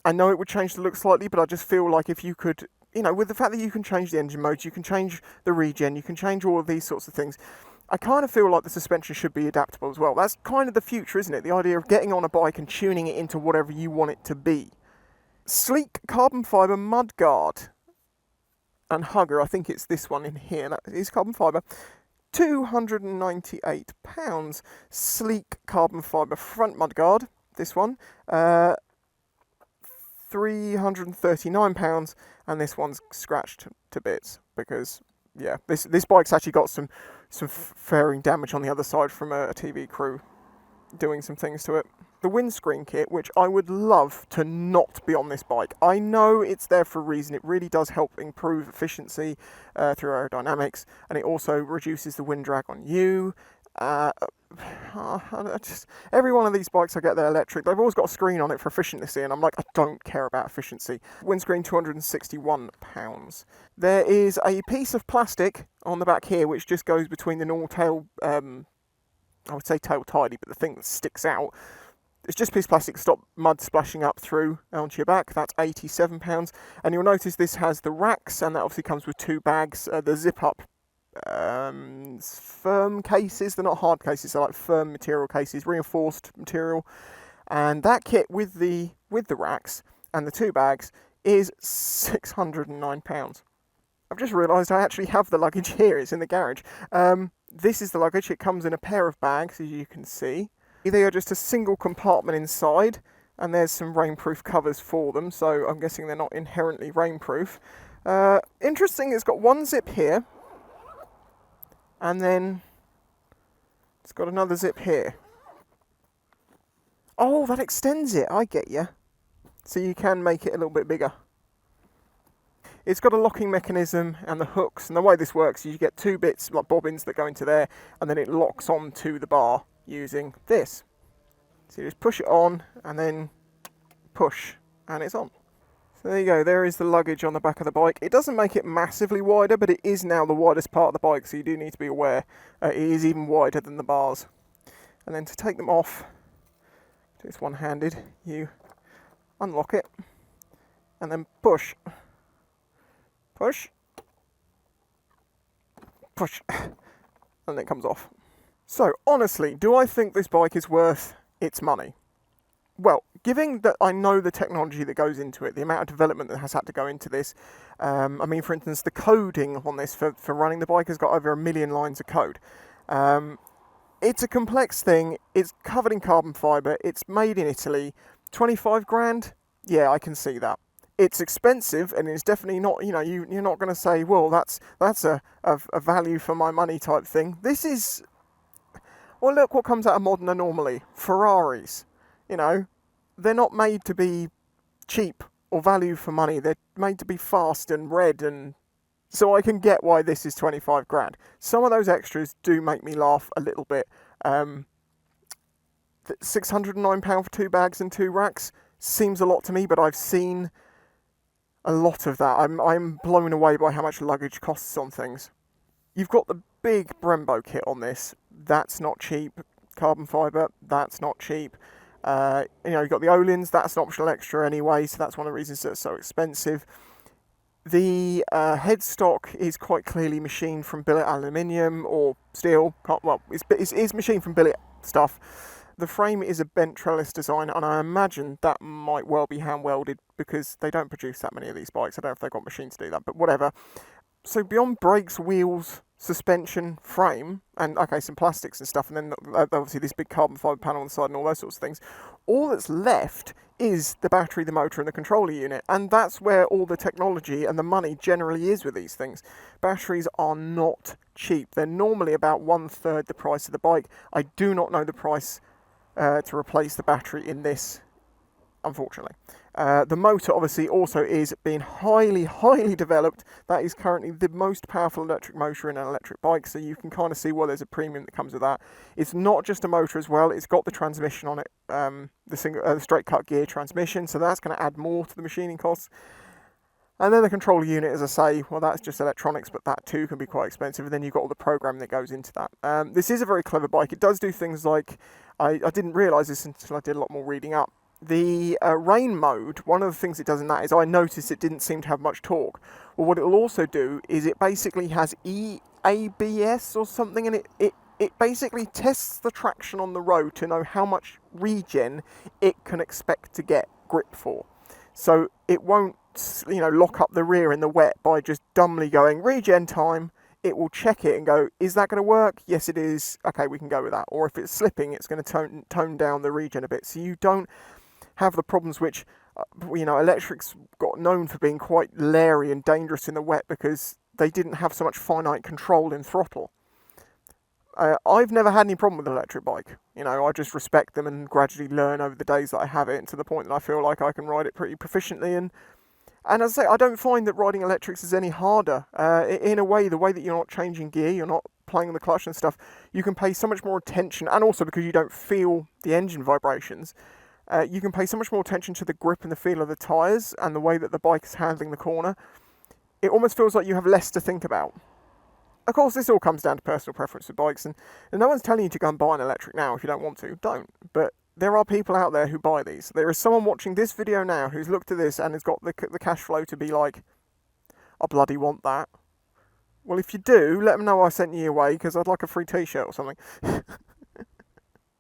I know it would change the look slightly, but I just feel like if you could, with the fact that you can change the engine modes, you can change the regen, you can change all of these sorts of things, I kind of feel like the suspension should be adaptable as well. That's kind of the future, isn't it? The idea of getting on a bike and tuning it into whatever you want it to be. Sleek carbon fibre mudguard and hugger, I think it's this one in here, that is carbon fibre, £298. Sleek carbon fibre front mudguard, this one, £339, and this one's scratched to bits, because yeah, this bike's actually got some fairing damage on the other side from a TV crew doing some things to it. The windscreen kit, which I would love to not be on this bike. I know it's there for a reason. It really does help improve efficiency through aerodynamics, and it also reduces the wind drag on you. Every one of these bikes I get, they're electric. They've always got a screen on it for efficiency, and I'm like, I don't care about efficiency. Windscreen, £261. There is a piece of plastic on the back here, which just goes between the normal tail, I would say tail tidy, but the thing that sticks out. It's just a piece of plastic to stop mud splashing up through onto your back. That's £87. And you'll notice this has the racks, and that obviously comes with 2 bags. The zip-up firm cases. They're not hard cases, they're like firm material cases, reinforced material. And that kit with the racks and the 2 bags is £609. I've just realised I actually have the luggage here. It's in the garage. This is the luggage. It comes in a pair of bags, as you can see. They are just a single compartment inside, and there's some rainproof covers for them, so I'm guessing they're not inherently rainproof. Interesting, it's got one zip here, and then it's got another zip here. Oh, that extends it, I get you. So you can make it a little bit bigger. It's got a locking mechanism and the hooks, and the way this works is you get 2 bits, like bobbins, that go into there, and then it locks onto the bar using this. So you just push it on and then push, and it's on. So there you go, there is the luggage on the back of the bike. It doesn't make it massively wider, but it is now the widest part of the bike, so you do need to be aware. It is even wider than the bars. And then to take them off, do this one-handed, you unlock it and then push, push, push, and it comes off. So honestly, do I think this bike is worth its money? Well, given that I know the technology that goes into it, the amount of development that has had to go into this, I mean, for instance, the coding on this for running the bike has got over 1 million lines of code. It's a complex thing. It's covered in carbon fibre. It's made in Italy. 25 grand? Yeah, I can see that. It's expensive, and it's definitely not, you're not going to say, well, that's a value for my money type thing. This is, well, look what comes out of modern anomaly. Ferraris. They're not made to be cheap or value for money. They're made to be fast and red, and so I can get why this is 25 grand. Some of those extras do make me laugh a little bit. £609 for 2 bags and 2 racks seems a lot to me, but I've seen a lot of that. I'm blown away by how much luggage costs on things. You've got the big Brembo kit on this. That's not cheap. Carbon fibre, that's not cheap. You've got the Olins, that's an optional extra anyway, so that's one of the reasons that it's so expensive. The headstock is quite clearly machined from billet aluminium or steel. It's machined from billet stuff. The frame is a bent trellis design, and I imagine that might well be hand welded because they don't produce that many of these bikes. I don't know if they've got machines to do that, but whatever. So beyond brakes, wheels, suspension, frame, and some plastics and stuff, and then obviously this big carbon fibre panel on the side and all those sorts of things, all that's left is the battery, the motor, and the controller unit, and that's where all the technology and the money generally is with these things. Batteries are not cheap. They're normally about 1/3 the price of the bike. I do not know the price to replace the battery in this, unfortunately. The motor obviously also is being highly, highly developed. That is currently the most powerful electric motor in an electric bike, so you can kind of see why there's a premium that comes with that. It's not just a motor as well, it's got the transmission on it, the straight cut gear transmission, so that's going to add more to the machining costs. And then the controller unit, as I say, well, that's just electronics, but that too can be quite expensive. And then you've got all the programming that goes into that. This is a very clever bike. It does do things like, I didn't realise this until I did a lot more reading up. The rain mode, one of the things it does in that is I noticed it didn't seem to have much torque. Well, what it will also do is it basically has EABS or something, and it basically tests the traction on the road to know how much regen it can expect to get grip for. So it won't, lock up the rear in the wet by just dumbly going regen time. It will check it and go, is that going to work? Yes, it is. Okay, we can go with that. Or if it's slipping, it's going to tone down the regen a bit. So you don't have the problems which, electrics got known for being quite leery and dangerous in the wet because they didn't have so much finite control in throttle. I've never had any problem with an electric bike. I just respect them and gradually learn over the days that I have it to the point that I feel like I can ride it pretty proficiently. And as I say, I don't find that riding electrics is any harder. In a way, the way that you're not changing gear, you're not playing on the clutch and stuff, you can pay so much more attention, and also because you don't feel the engine vibrations, you can pay so much more attention to the grip and the feel of the tyres and the way that the bike is handling the corner. It almost feels like you have less to think about. Of course, this all comes down to personal preference with bikes, and no one's telling you to go and buy an electric now if you don't want to. Don't. But there are people out there who buy these. There is someone watching this video now who's looked at this and has got the cash flow to be like, I bloody want that. Well, if you do, let them know I sent you away because I'd like a free t-shirt or something.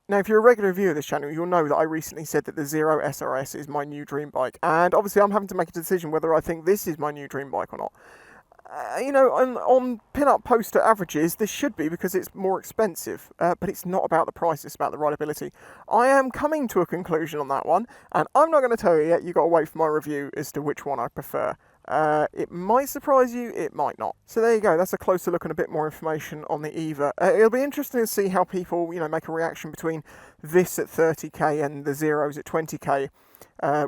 Now, if you're a regular viewer of this channel, you'll know that I recently said that the Zero SRS is my new dream bike. And obviously I'm having to make a decision whether I think this is my new dream bike or not. On pin-up poster averages, this should be because it's more expensive, but it's not about the price, it's about the rideability. I am coming to a conclusion on that one, and I'm not going to tell you yet. You've got to wait for my review as to which one I prefer. It might surprise you, it might not. So there you go, that's a closer look and a bit more information on the Eva. It'll be interesting to see how people, make a reaction between this at 30k and the Zeros at 20k,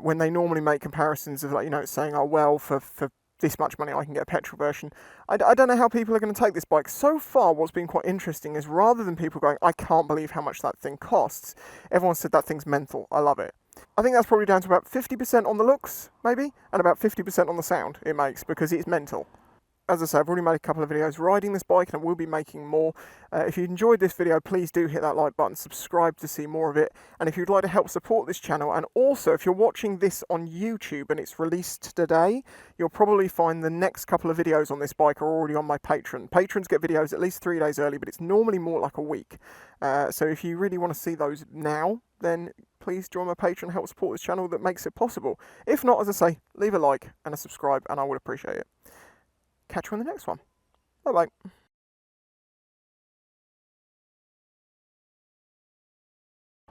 when they normally make comparisons of, saying, oh, well, for this much money I can get a petrol version. I don't know how people are going to take this bike. So far, what's been quite interesting is rather than people going, I can't believe how much that thing costs, everyone said that thing's mental. I love it. I think that's probably down to about 50% on the looks, maybe, and about 50% on the sound it makes, because it's mental. as I say, I've already made a couple of videos riding this bike, and I will be making more. If you enjoyed this video, please do hit that like button, subscribe to see more of it, and if you'd like to help support this channel, and also if you're watching this on YouTube and it's released today, you'll probably find the next couple of videos on this bike are already on my Patreon. Patrons get videos at least 3 days early, but it's normally more like a week. So if you really want to see those now, then please join my Patreon, help support this channel that makes it possible. If not, as I say, leave a like and a subscribe, and I would appreciate it. Catch you on the next one. Bye-bye.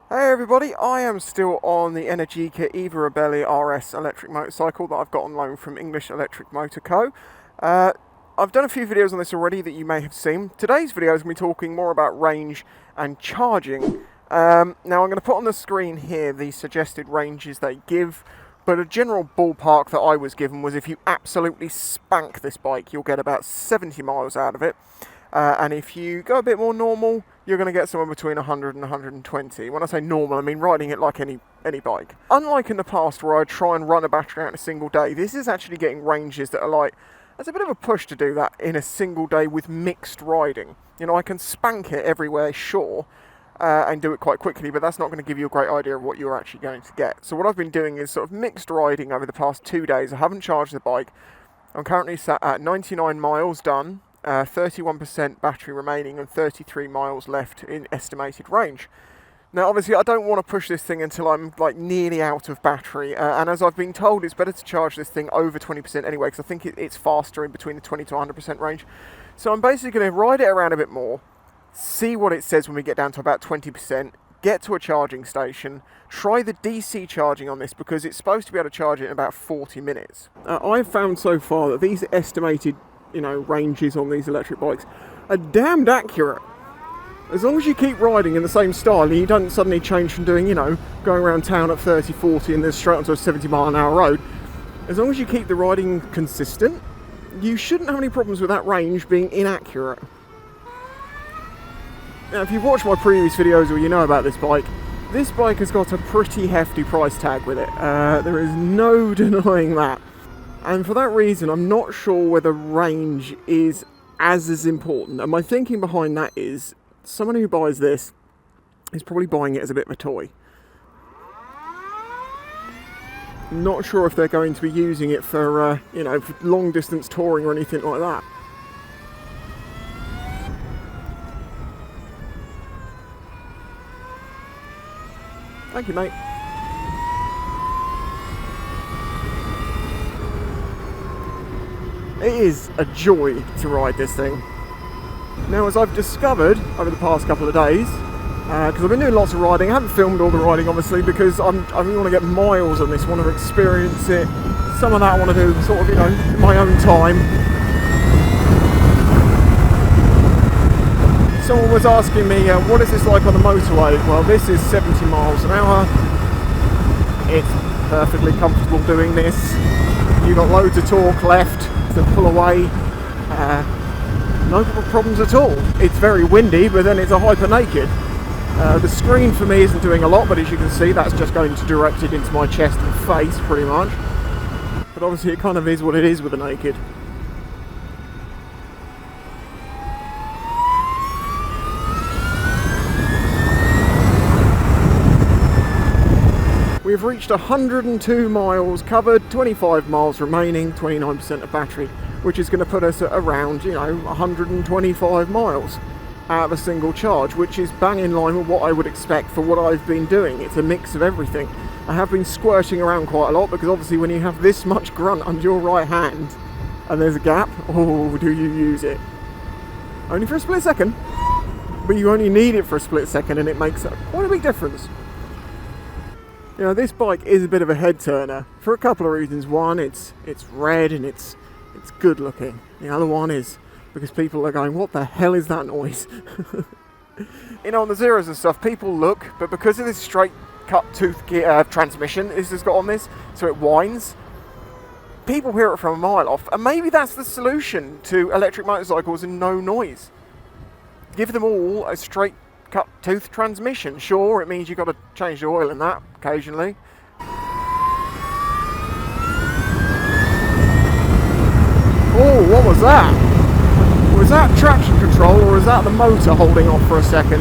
Hey everybody, I am still on the Energica Eva Ribelle RS electric motorcycle that I've got on loan from English Electric Motor Co. I've done a few videos on this already that you may have seen. Today's video is going to be talking more about range and charging. Now I'm going to put on the screen here the suggested ranges they give. But a general ballpark that I was given was if you absolutely spank this bike, you'll get about 70 miles out of it. And if you go a bit more normal, you're going to get somewhere between 100 and 120. When I say normal, I mean riding it like any bike. Unlike in the past where I try and run a battery out in a single day, this is actually getting ranges that are like, there's a bit of a push to do that in a single day with mixed riding. You know, I can spank it everywhere, sure. And do it quite quickly, but that's not going to give you a great idea of what you're actually going to get. So what I've been doing is sort of mixed riding over the past 2 days. I haven't charged the bike. I'm currently sat at 99 miles done, 31% battery remaining, and 33 miles left in estimated range. Now obviously I don't want to push this thing until I'm like nearly out of battery, and as I've been told, it's better to charge this thing over 20% anyway, because I think it's faster in between the 20 to 100% range. So I'm basically going to ride it around a bit more, see what it says when we get down to about 20%, get to a charging station, try the DC charging on this because it's supposed to be able to charge it in about 40 minutes. I've found so far that these estimated, ranges on these electric bikes are damned accurate. As long as you keep riding in the same style and you don't suddenly change from doing, going around town at 30, 40 and then straight onto a 70-mile-an-hour road, as long as you keep the riding consistent, you shouldn't have any problems with that range being inaccurate. Now, if you've watched my previous videos or you know about this bike has got a pretty hefty price tag with it. There is no denying that. And for that reason, I'm not sure whether range is as important. And my thinking behind that is, someone who buys this is probably buying it as a bit of a toy. Not sure if they're going to be using it for, for long distance touring or anything like that. Thank you, mate. It is a joy to ride this thing. Now, as I've discovered over the past couple of days, because I've been doing lots of riding, I haven't filmed all the riding obviously because I really want to get miles on this, want to experience it. Some of that I want to do sort of, in my own time. Someone was asking me, what is this like on the motorway? Well, this is 70 miles an hour. It's perfectly comfortable doing this. You've got loads of torque left to pull away. No problems at all. It's very windy, but then it's a hyper naked. The screen for me isn't doing a lot, but as you can see, that's just going to direct it into my chest and face, pretty much. But obviously it kind of is what it is with a naked. We've reached 102 miles covered, 25 miles remaining, 29% of battery, which is going to put us at around, 125 miles out of a single charge, which is bang in line with what I would expect for what I've been doing. It's a mix of everything. I have been squirting around quite a lot because obviously when you have this much grunt under your right hand and there's a gap, oh, do you use it? Only for a split second, but you only need it for a split second and it makes quite a big difference. This bike is a bit of a head turner for a couple of reasons. One, it's red and it's good looking. The other one is because people are going, what the hell is that noise? On the zeros and stuff, people look, but because of this straight cut tooth gear, transmission this has got on this, so it whines, people hear it from a mile off, and maybe that's the solution to electric motorcycles and no noise. Give them all a straight cut tooth transmission. Sure, it means you've got to change the oil in that occasionally. Oh, what What was that? Was that traction control, or was that the motor holding off for a second?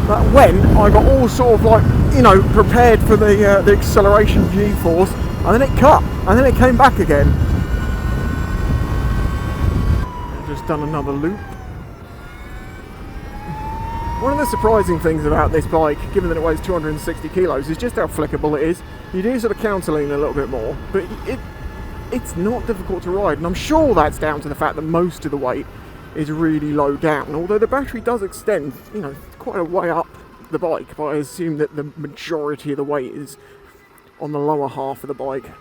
That went, I got all sort of like, you know, prepared for the acceleration G-force, and then it cut, and then it came back again. I've just done another loop. One of the surprising things about this bike, given that it weighs 260 kilos, is just how flickable it is. You do sort of counterlean a little bit more, but it's not difficult to ride, and I'm sure that's down to the fact that most of the weight is really low down, although the battery does extend, you know, quite a way up the bike, but I assume that the majority of the weight is on the lower half of the bike.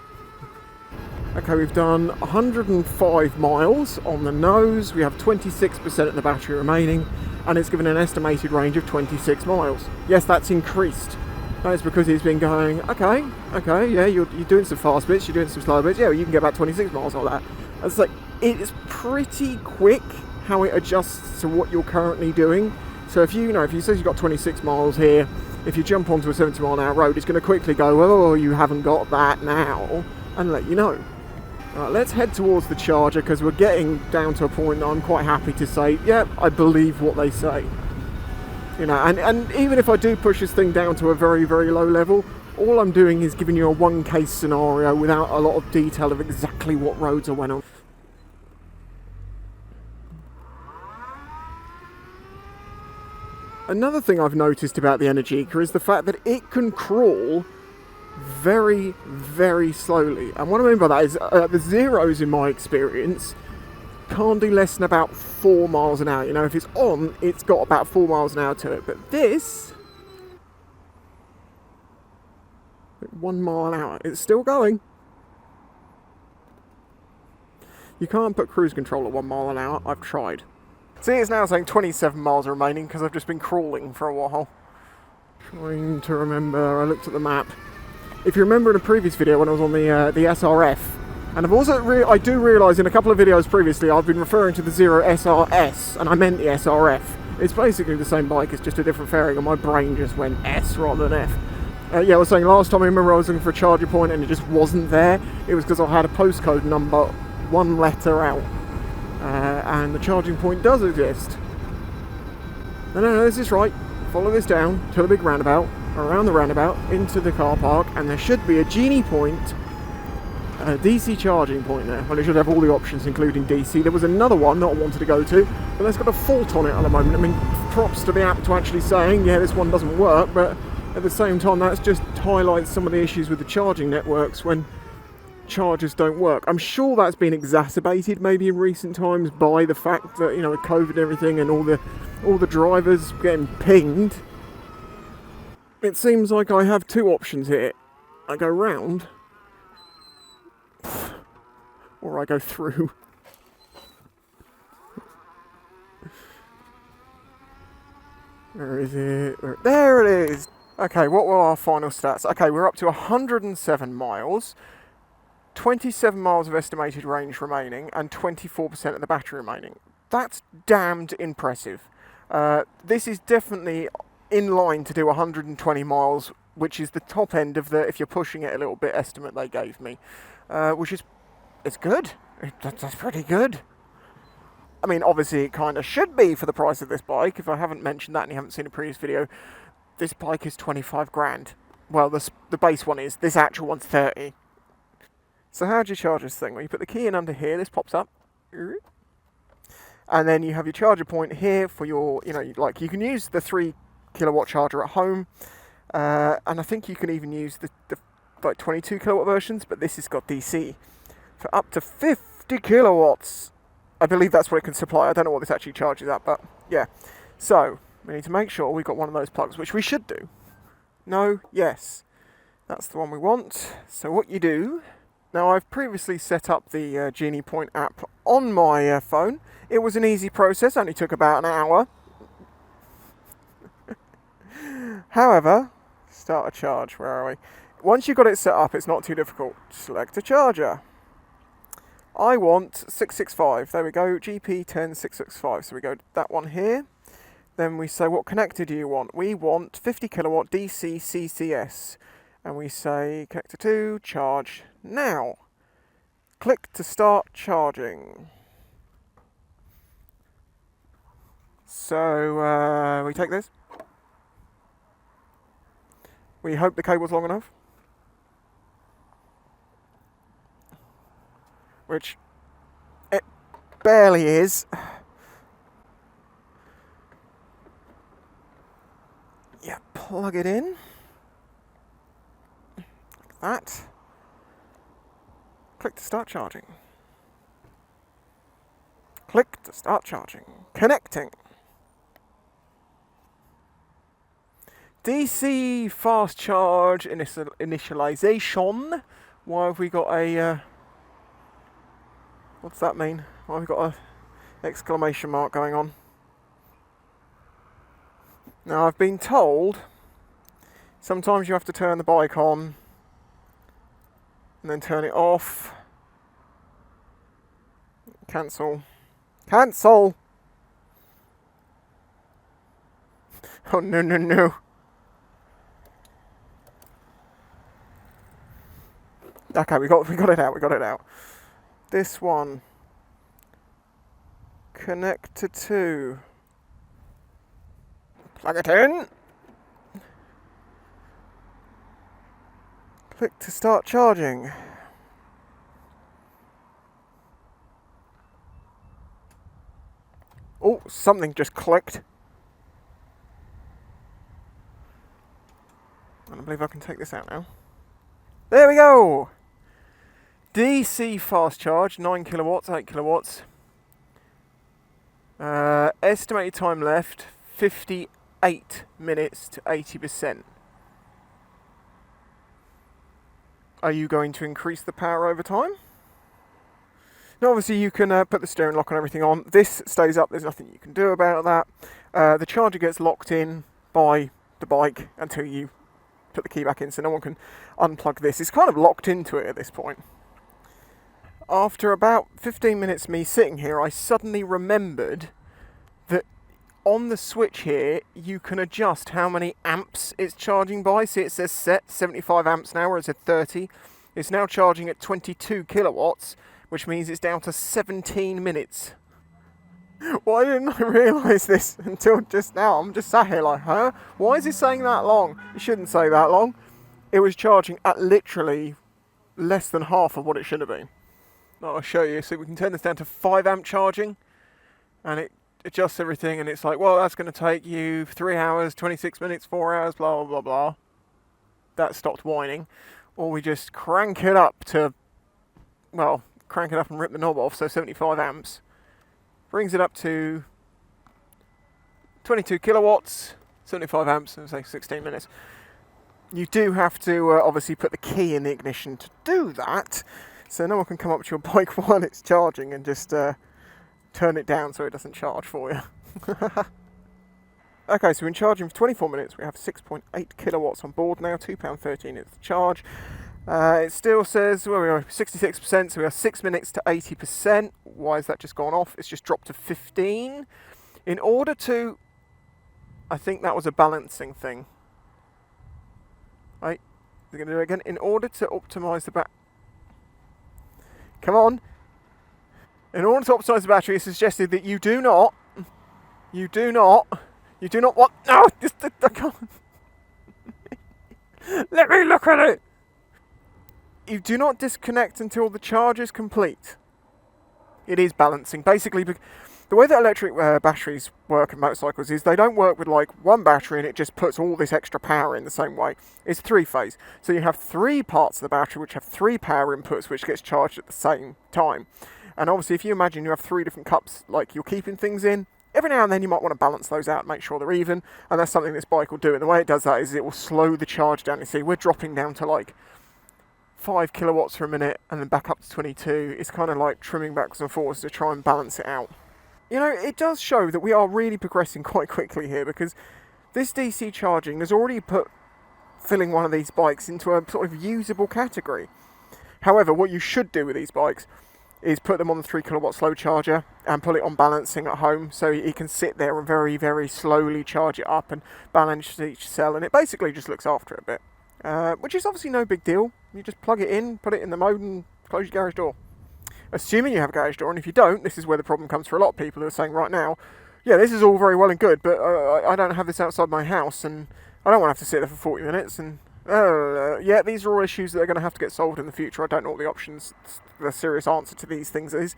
Okay, we've done 105 miles on the nose, we have 26% of the battery remaining, and it's given an estimated range of 26 miles. Yes, that's increased. That is because he's been going, okay, yeah, you're doing some fast bits, you're doing some slow bits, yeah, well, you can get about 26 miles on that. It's like, it's pretty quick how it adjusts to what you're currently doing. So if you say you've got 26 miles here, if you jump onto a 70 mile an hour road, it's going to quickly go, oh, you haven't got that now, and let you know. Right, let's head towards the charger, because we're getting down to a point that I'm quite happy to say, yeah, I believe what they say. You know, and even if I do push this thing down to a very, very low level, all I'm doing is giving you a one case scenario without a lot of detail of exactly what roads I went on. Another thing I've noticed about the Energica is the fact that it can crawl very, very slowly. And what I mean by that is the zeros, in my experience, can't do less than about 4 miles an hour. You know, if it's on, it's got about 4 miles an hour to it. But this, 1 mile an hour, it's still going. You can't put cruise control at 1 mile an hour. I've tried. See, it's now saying 27 miles remaining because I've just been crawling for a while. Trying to remember, I looked at the map. If you remember in a previous video when I was on the SRF, and I've also, I do realise in a couple of videos previously I've been referring to the Zero SRS, and I meant the SRF. It's basically the same bike, it's just a different fairing, and my brain just went S rather than F. Yeah, I was saying last time I remember I was looking for a charging point and it just wasn't there. It was because I had a postcode number 1 letter out. And the charging point does exist. No, this is right. Follow this down to the big roundabout, around the roundabout, into the car park, and there should be a Genie point, a DC charging point there. Well, it should have all the options, including DC. There was another one that I wanted to go to, but that's got a fault on it at the moment. I mean, props to the app to actually saying, yeah, this one doesn't work, but at the same time, that's just highlights some of the issues with the charging networks when chargers don't work. I'm sure that's been exacerbated maybe in recent times by the fact that, you know, with COVID and everything and all the drivers getting pinged. It seems like I have two options here. I go round or I go through. Where is it? There it is! Okay, what were our final stats? Okay, we're up to 107 miles. 27 miles of estimated range remaining and 24% of the battery remaining. That's damned impressive. This is definitely in line to do 120 miles, which is the top end of the, if you're pushing it a little bit, estimate they gave me. Which is, it's good. That's pretty good. I mean, obviously it kind of should be for the price of this bike. If I haven't mentioned that and you haven't seen a previous video, this bike is 25 grand. Well, the base one is. This actual one's 30. So how do you charge this thing? Well, you put the key in under here, this pops up. And then you have your charger point here for your, you know, like you can use the 3 kilowatt charger at home. And I think you can even use the like 22 kilowatt versions, but this has got DC. For up to 50 kilowatts. I believe that's what it can supply. I don't know what this actually charges at, but yeah. So, we need to make sure we've got one of those plugs, which we should do. No, yes. That's the one we want. So what you do... Now, I've previously set up the Genie Point app on my phone. It was an easy process, only took about an hour. However, start a charge, where are we? Once you've got it set up, it's not too difficult. Select a charger. I want 665, there we go, GP10665, so we go that one here. Then we say, what connector do you want? We want 50 kilowatt DC CCS. And we say, connector 2, charge now. Click to start charging. So we take this. We hope the cable's long enough. Which it barely is. Yeah, plug it in. Like that. Click to start charging. Click to start charging. Connecting. DC fast charge initialization. Why have we got a... what's that mean? Why have we got a exclamation mark going on? Now I've been told sometimes you have to turn the bike on and then turn it off. Cancel. Cancel! Oh no no no. Okay, we got it out. This one. Connector 2. Plug it in. Click to start charging. Oh, something just clicked. I don't believe I can take this out now. There we go! DC fast charge, 9 kilowatts, 8 kilowatts. Estimated time left, 58 minutes to 80%. Are you going to increase the power over time? Now obviously you can put the steering lock and everything on. This stays up, there's nothing you can do about that. The charger gets locked in by the bike until you put the key back in, so no one can unplug this. It's kind of locked into it at this point. After about 15 minutes of me sitting here, I suddenly remembered that on the switch here, you can adjust how many amps it's charging by. See, it says set 75 amps now, where it said 30. It's now charging at 22 kilowatts, which means it's down to 17 minutes. Why didn't I realise this until just now? I'm just sat here like, huh? Why is it saying that long? It shouldn't say that long. It was charging at literally less than half of what it should have been. I'll show you. So we can turn this down to 5 amp charging, and it adjusts everything, and it's like, well, that's going to take you 3 hours, 26 minutes, 4 hours, blah, blah, blah, blah. That stopped whining. Or we just crank it up to, well, crank it up and rip the knob off, so 75 amps. Brings it up to 22 kilowatts, 75 amps, and say 16 minutes. You do have to obviously put the key in the ignition to do that, so no one can come up to your bike while it's charging and just turn it down so it doesn't charge for you. Okay, so we've been charging for 24 minutes. We have 6.8 kilowatts on board now, £2.13 is the charge. It still says, well, we are 66%, so we are 6 minutes to 80%. Why has that just gone off? It's just dropped to 15. In order to, I think that was a balancing thing. Right, we're going to do it again. In order to optimise the come on. In order to optimise the battery, it's suggested that you do not what? No, I can't. Let me look at it. You do not disconnect until the charge is complete. It is balancing. Basically, the way that electric batteries work in motorcycles is they don't work with like one battery and it just puts all this extra power in the same way. It's 3-phase. So you have 3 parts of the battery which have 3 power inputs which gets charged at the same time. And obviously if you imagine you have 3 different cups like you're keeping things in, every now and then you might want to balance those out and make sure they're even, and that's something this bike will do. And the way it does that is it will slow the charge down. You see, we're dropping down to like 5 kilowatts for a minute and then back up to 22. It's kind of like trimming backwards and forwards to try and balance it out. You know, it does show that we are really progressing quite quickly here, because this DC charging has already put filling one of these bikes into a sort of usable category. However, what you should do with these bikes is put them on the 3 kilowatt slow charger and put it on balancing at home, so you can sit there and very, very slowly charge it up and balance each cell, and it basically just looks after it a bit. Which is obviously no big deal. You just plug it in, put it in the mode and close your garage door. Assuming you have a garage door, and if you don't, this is where the problem comes for a lot of people who are saying right now, yeah, this is all very well and good, but I don't have this outside my house, and I don't want to have to sit there for 40 minutes. And yeah, these are all issues that are going to have to get solved in the future. I don't know what the options, the serious answer to these things is.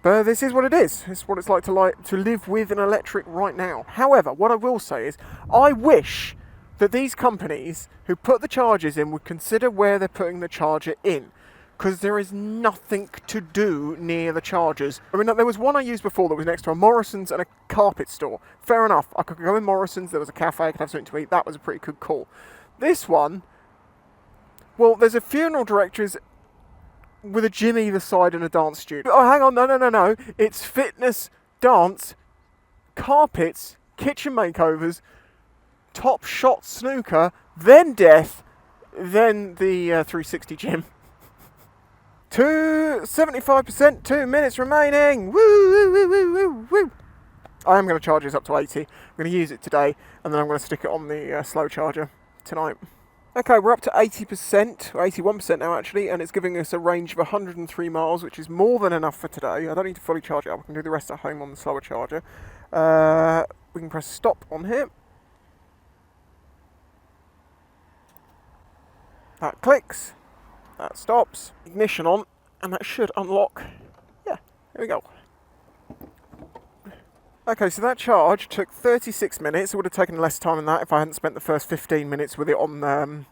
But this is what it is. It's what it's like to live with an electric right now. However, what I will say is, I wish that these companies who put the chargers in would consider where they're putting the charger in, because there is nothing to do near the chargers. I mean, there was one I used before that was next to a Morrison's and a carpet store. Fair enough, I could go in Morrison's, there was a cafe, I could have something to eat, that was a pretty good call. This one, well, there's a funeral director's with a gym either side and a dance studio. Oh, hang on, no. It's fitness, dance, carpets, kitchen makeovers, top shot snooker, then death, then the 360 gym. 75%, 2 minutes remaining. Woo. I am going to charge this up to 80. I'm going to use it today, and then I'm going to stick it on the slow charger tonight. Okay, we're up to 80%, or 81% now actually, and it's giving us a range of 103 miles, which is more than enough for today. I don't need to fully charge it up, I can do the rest at home on the slower charger. We can press stop on here. That clicks, that stops, ignition on, and that should unlock. Yeah, here we go. Okay, so that charge took 36 minutes. It would have taken less time than that if I hadn't spent the first 15 minutes with it on, 9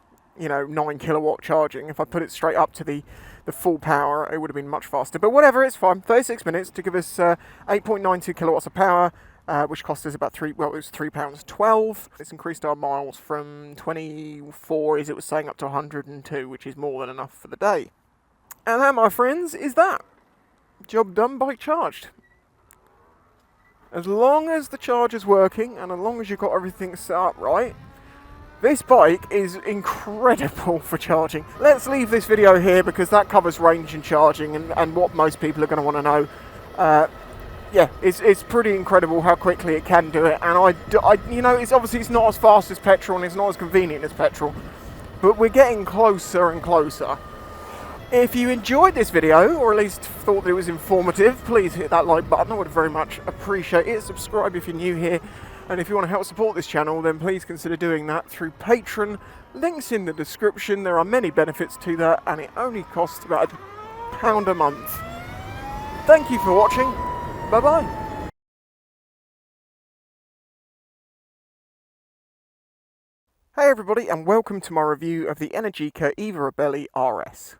kilowatt charging. If I put it straight up to the full power, it would have been much faster. But whatever, it's fine. 36 minutes to give us 8.92 kilowatts of power, which cost us about it was £3.12. It's increased our miles from 24, as it was saying, up to 102, which is more than enough for the day. And that, my friends, is that. Job done, bike charged. As long as the charger's working, and as long as you've got everything set up right, this bike is incredible for charging. Let's leave this video here because that covers range and charging and what most people are going to want to know. Yeah, it's pretty incredible how quickly it can do it, and it's not as fast as petrol and it's not as convenient as petrol, but we're getting closer and closer. If you enjoyed this video, or at least thought that it was informative, please hit that like button. I would very much appreciate it. Subscribe if you're new here. And if you want to help support this channel, then please consider doing that through Patreon. Links in the description. There are many benefits to that, and it only costs about £1 a month. Thank you for watching. Bye-bye. Hey everybody, and welcome to my review of the Energica Eva Ribelle RS.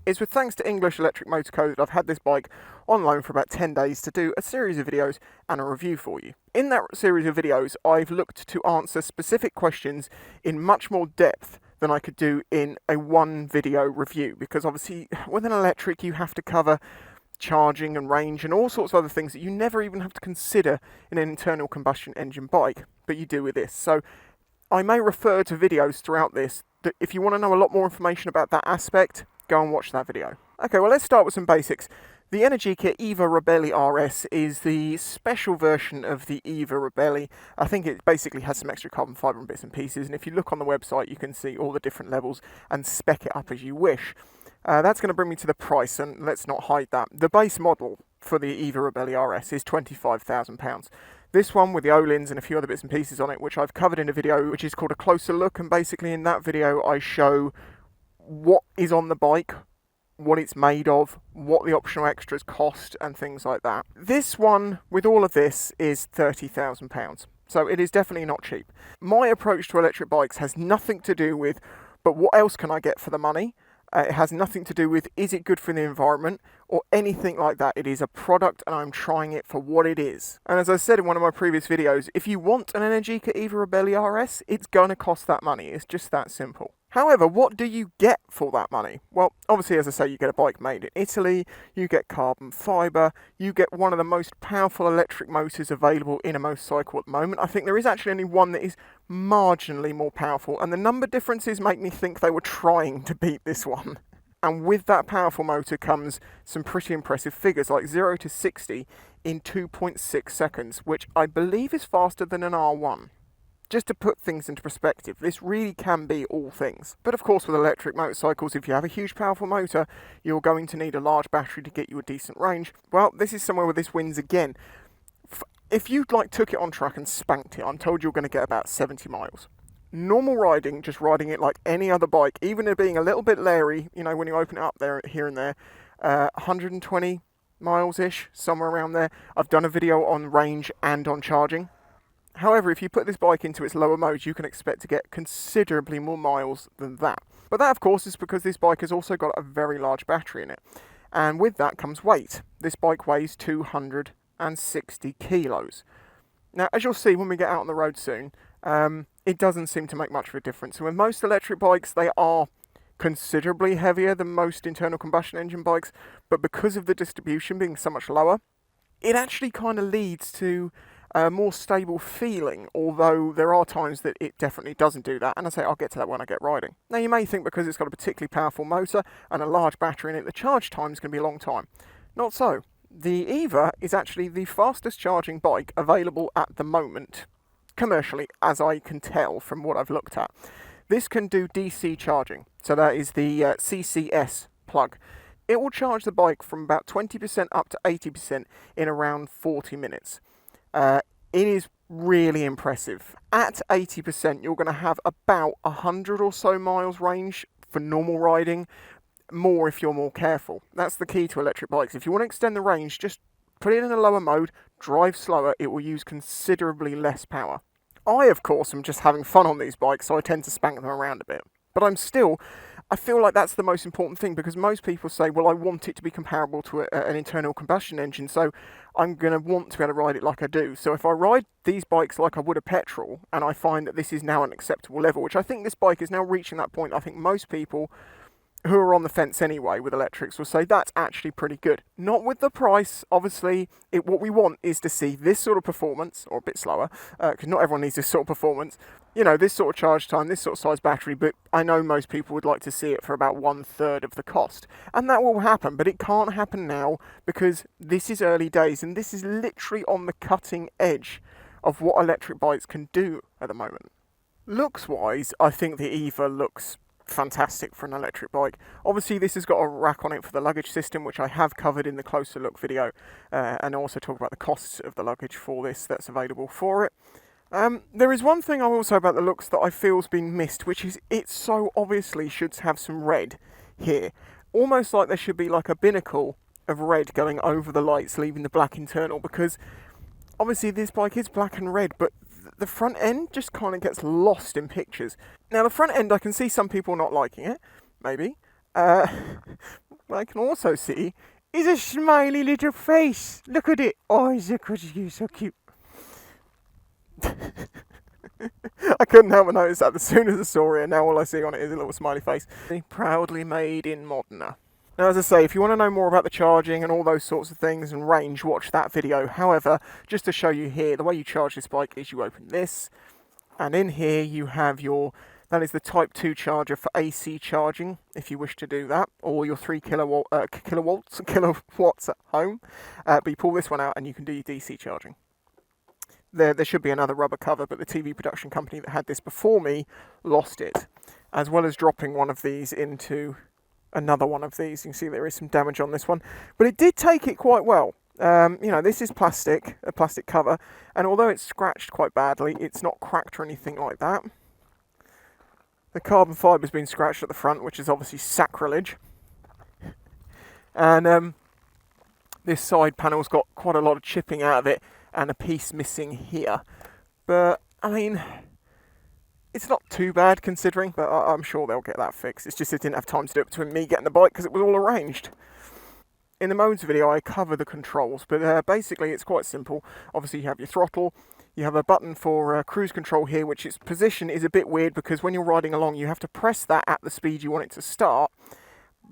It's with thanks to English Electric Motor Co that I've had this bike on loan for about 10 days to do a series of videos and a review for you. In that series of videos, I've looked to answer specific questions in much more depth than I could do in a one video review, because obviously with an electric you have to cover charging and range and all sorts of other things that you never even have to consider in an internal combustion engine bike, but you do with this. So I may refer to videos throughout this that if you want to know a lot more information about that aspect, go and watch that video. Okay, well let's start with some basics. The Energica Eva Ribelle RS is the special version of the Eva Ribelle. I think it basically has some extra carbon fibre and bits and pieces, and if you look on the website you can see all the different levels and spec it up as you wish. That's going to bring me to the price, and let's not hide that. The base model for the Eva Ribelle RS is £25,000. This one with the O-lins and a few other bits and pieces on it, which I've covered in a video which is called A Closer Look, and basically in that video I show what is on the bike, what it's made of, what the optional extras cost and things like that. This one with all of this is £30,000. So it is definitely not cheap. My approach to electric bikes has nothing to do with, but what else can I get for the money? It has nothing to do with, is it good for the environment, or anything like that. It is a product and I'm trying it for what it is. And as I said in one of my previous videos, if you want an Energica Eva Ribelle RS, it's going to cost that money. It's just that simple. However, what do you get for that money? Well, obviously, as I say, you get a bike made in Italy, you get carbon fibre, you get one of the most powerful electric motors available in a motorcycle at the moment. I think there is actually only one that is marginally more powerful, and the number differences make me think they were trying to beat this one. And with that powerful motor comes some pretty impressive figures, like 0 to 60 in 2.6 seconds, which I believe is faster than an R1. Just to put things into perspective, this really can be all things. But of course with electric motorcycles, if you have a huge powerful motor, you're going to need a large battery to get you a decent range. Well, this is somewhere where this wins again. If you took it on track and spanked it, I'm told you're going to get about 70 miles. Normal riding, just riding it like any other bike, even it being a little bit leery, when you open it up there, here and there, 120 miles-ish, somewhere around there. I've done a video on range and on charging. However, if you put this bike into its lower mode, you can expect to get considerably more miles than that. But that, of course, is because this bike has also got a very large battery in it. And with that comes weight. This bike weighs 260 kilos. Now, as you'll see when we get out on the road soon, it doesn't seem to make much of a difference. And with most electric bikes, they are considerably heavier than most internal combustion engine bikes. But because of the distribution being so much lower, it actually kind of leads to a more stable feeling, although there are times that it definitely doesn't do that, and I'll get to that when I get riding. Now you may think because it's got a particularly powerful motor and a large battery in it, the charge time is going to be a long time. Not so. The Eva is actually the fastest charging bike available at the moment, commercially, as I can tell from what I've looked at. This can do DC charging, so that is the CCS plug. It will charge the bike from about 20% up to 80% in around 40 minutes. It is really impressive. At 80%, you're going to have about 100 or so miles range for normal riding, more if you're more careful. That's the key to electric bikes. If you want to extend the range, just put it in a lower mode, drive slower, it will use considerably less power. I, of course, am just having fun on these bikes, so I tend to spank them around a bit. But I feel like that's the most important thing, because most people say, well, I want it to be comparable to an internal combustion engine, so I'm going to want to be able to ride it like I do. So if I ride these bikes like I would a petrol, and I find that this is now an acceptable level, which I think this bike is now reaching that point, I think most people who are on the fence anyway with electrics will say that's actually pretty good. Not with the price, obviously. What we want is to see this sort of performance, or a bit slower, because not everyone needs this sort of performance, this sort of charge time, this sort of size battery, but I know most people would like to see it for about 1/3 of the cost. And that will happen, but it can't happen now because this is early days, and this is literally on the cutting edge of what electric bikes can do at the moment. Looks-wise, I think the Eva looks fantastic for an electric bike. Obviously this has got a rack on it for the luggage system, which I have covered in the closer look video, and also talk about the costs of the luggage for this that's available for it. There is one thing I will say about the looks that I feel's been missed, which is it so obviously should have some red here. Almost like there should be like a binnacle of red going over the lights, leaving the black internal, because obviously this bike is black and red, but the front end just kind of gets lost in pictures. Now the front end, I can see some people not liking it, maybe. What I can also see is a smiley little face. Look at it. Oh, look at you, so cute. I couldn't help but notice that as soon as I saw it, and now all I see on it is a little smiley face. Proudly made in Modena. Now, as I say, if you want to know more about the charging and all those sorts of things and range, watch that video. However, just to show you here, the way you charge this bike is you open this, and in here you have that is the Type 2 charger for AC charging, if you wish to do that, or your 3 kilowatts at home. But you pull this one out and you can do your DC charging. There should be another rubber cover, but the TV production company that had this before me lost it, as well as dropping one of these into another one of these. You can see there is some damage on this one, but it did take it quite well. This is a plastic cover, and although it's scratched quite badly, it's not cracked or anything like that. The carbon fiber's been scratched at the front, which is obviously sacrilege. And this side panel's got quite a lot of chipping out of it, and a piece missing here. But, I mean, it's not too bad considering, but I'm sure they'll get that fixed. It's just they didn't have time to do it between me getting the bike because it was all arranged. In the modes video, I cover the controls, but basically it's quite simple. Obviously, you have your throttle. You have a button for cruise control here, which its position is a bit weird because when you're riding along, you have to press that at the speed you want it to start.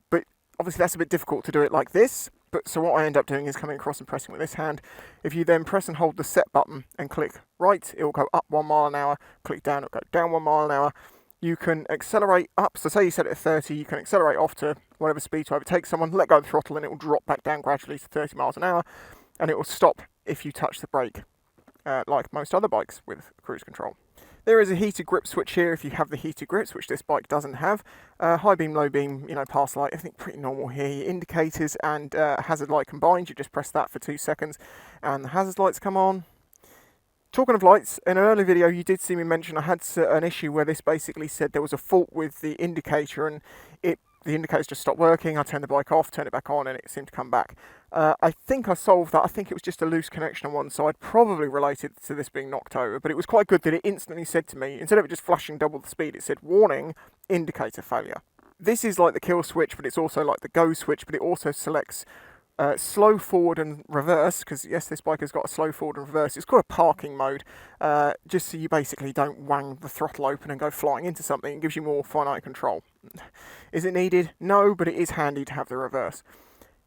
But obviously, that's a bit difficult to do it like this. But so what I end up doing is coming across and pressing with this hand. If you then press and hold the set button and click right, it will go up 1 mile an hour. Click down, it'll go down 1 mile an hour. You can accelerate up. So say you set it at 30, you can accelerate off to whatever speed to overtake someone, let go of the throttle, and it will drop back down gradually to 30 miles an hour. And it will stop if you touch the brake, like most other bikes with cruise control. There is a heated grip switch here if you have the heated grips, which this bike doesn't have. High beam, low beam, pass light, everything pretty normal here. Your indicators and hazard light combined, you just press that for 2 seconds and the hazard lights come on. Talking of lights, in an earlier video you did see me mention I had an issue where this basically said there was a fault with the indicator and the indicators just stopped working. I turned the bike off, turned it back on, and it seemed to come back. I think I solved that. I think it was just a loose connection on one side, probably related to this being knocked over, but it was quite good that it instantly said to me, instead of it just flashing double the speed, it said, warning, indicator failure. This is like the kill switch, but it's also like the go switch, but it also selects slow forward and reverse, because yes, this bike has got a slow forward and reverse. It's called a parking mode, just so you basically don't wang the throttle open and go flying into something. It gives you more finite control. Is it needed? No, but it is handy to have the reverse.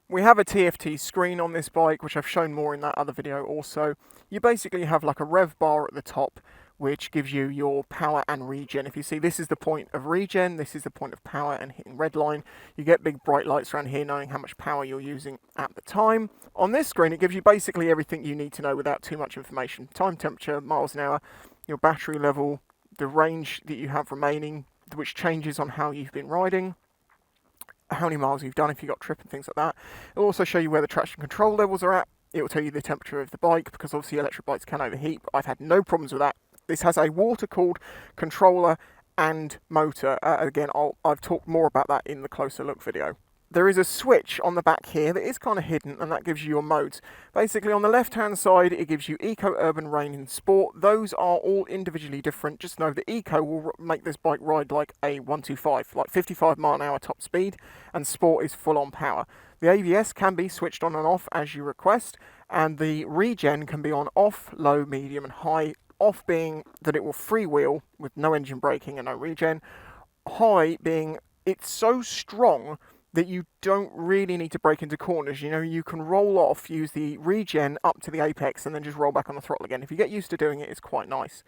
We have a TFT screen on this bike, which I've shown more in that other video also. You basically have like a rev bar at the top, which gives you your power and regen. If you see, this is the point of regen, this is the point of power, and hitting red line, you get big bright lights around here knowing how much power you're using at the time. On this screen, it gives you basically everything you need to know without too much information. Time, temperature, miles an hour, your battery level, the range that you have remaining, which changes on how you've been riding, how many miles you've done if you've got trip and things like that. It'll also show you where the traction control levels are at. It will tell you the temperature of the bike, because obviously electric bikes can overheat, but I've had no problems with that. This has a water-cooled controller and motor. Again, I've talked more about that in the closer look video. There is a switch on the back here that is kind of hidden, and that gives you your modes. Basically, on the left-hand side, it gives you Eco, Urban, Rain, and Sport. Those are all individually different. Just know that Eco will make this bike ride like a 125, like 55 mile an hour top speed, and Sport is full-on power. The ABS can be switched on and off as you request, and the regen can be on off, low, medium, and high. Off being that it will freewheel with no engine braking and no regen. High being it's so strong that you don't really need to brake into corners. You can roll off, use the regen up to the apex, and then just roll back on the throttle again. If you get used to doing it, it's quite nice.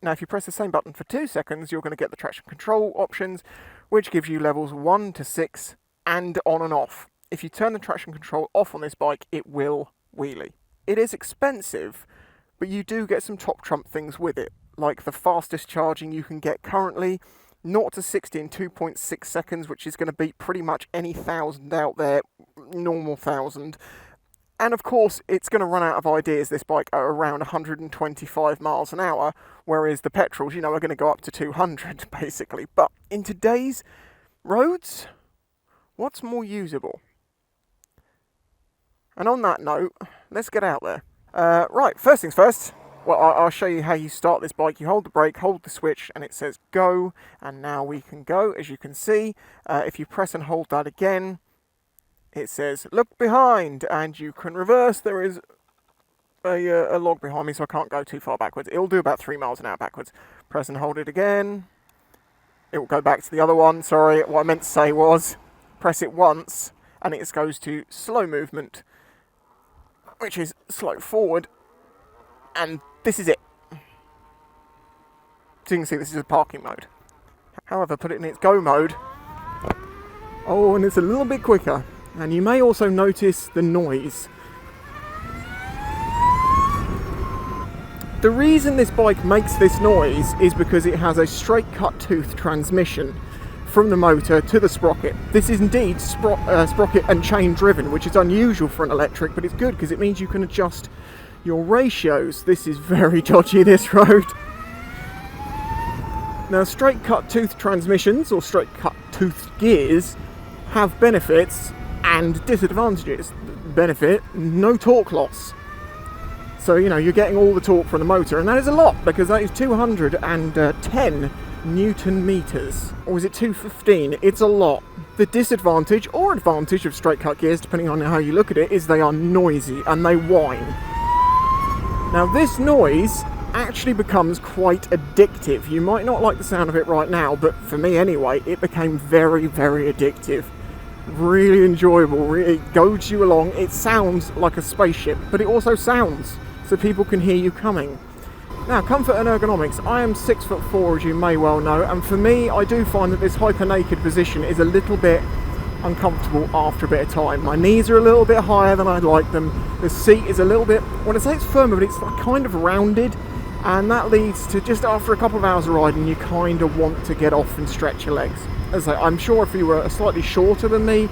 Now, if you press the same button for 2 seconds, you're going to get the traction control options, which gives you levels 1 to 6 and on and off. If you turn the traction control off on this bike, it will wheelie. It is expensive, but you do get some top trump things with it, like the fastest charging you can get currently, 0 to 60 in 2.6 seconds, which is going to beat pretty much any 1000 out there, normal 1000. And of course, it's going to run out of ideas, this bike, at around 125 miles an hour, whereas the petrols, are going to go up to 200, basically. But in today's roads, what's more usable? And on that note, let's get out there. Right, first things first, well, I'll show you how you start this bike. You hold the brake, hold the switch, and it says go, and now we can go, as you can see. If you press and hold that again, it says look behind, and you can reverse. There is a log behind me, so I can't go too far backwards. It'll do about 3 miles an hour backwards. Press and hold it again. It will go back to the other one. Sorry, what I meant to say was press it once, and it goes to slow movement, which is slow forward, and this is it. So you can see this is a parking mode. However, put it in its go mode. Oh, and it's a little bit quicker. And you may also notice the noise. The reason this bike makes this noise is because it has a straight cut tooth transmission from the motor to the sprocket. This is indeed sprocket and chain driven, which is unusual for an electric, but it's good because it means you can adjust your ratios. This is very dodgy, this road. Now, straight cut tooth transmissions or straight cut tooth gears have benefits and disadvantages. Benefit, no torque loss. So, you know, you're getting all the torque from the motor, and that is a lot, because that is 210 Newton meters. Or is it 215? It's a lot. The disadvantage, or advantage, of straight cut gears, depending on how you look at it, is they are noisy, and they whine. Now, this noise actually becomes quite addictive. You might not like the sound of it right now, but for me anyway, it became very, very addictive. Really enjoyable. It goads you along. It sounds like a spaceship, but it also sounds so people can hear you coming. Now, comfort and ergonomics. I am 6'4", as you may well know, and for me, I do find that this hyper-naked position is a little bit uncomfortable after a bit of time. My knees are a little bit higher than I'd like them. The seat is a little bit, well, I say it's firmer, but it's kind of rounded, and that leads to, just after a couple of hours of riding, you kind of want to get off and stretch your legs. As I say, I'm sure if you were slightly shorter than me,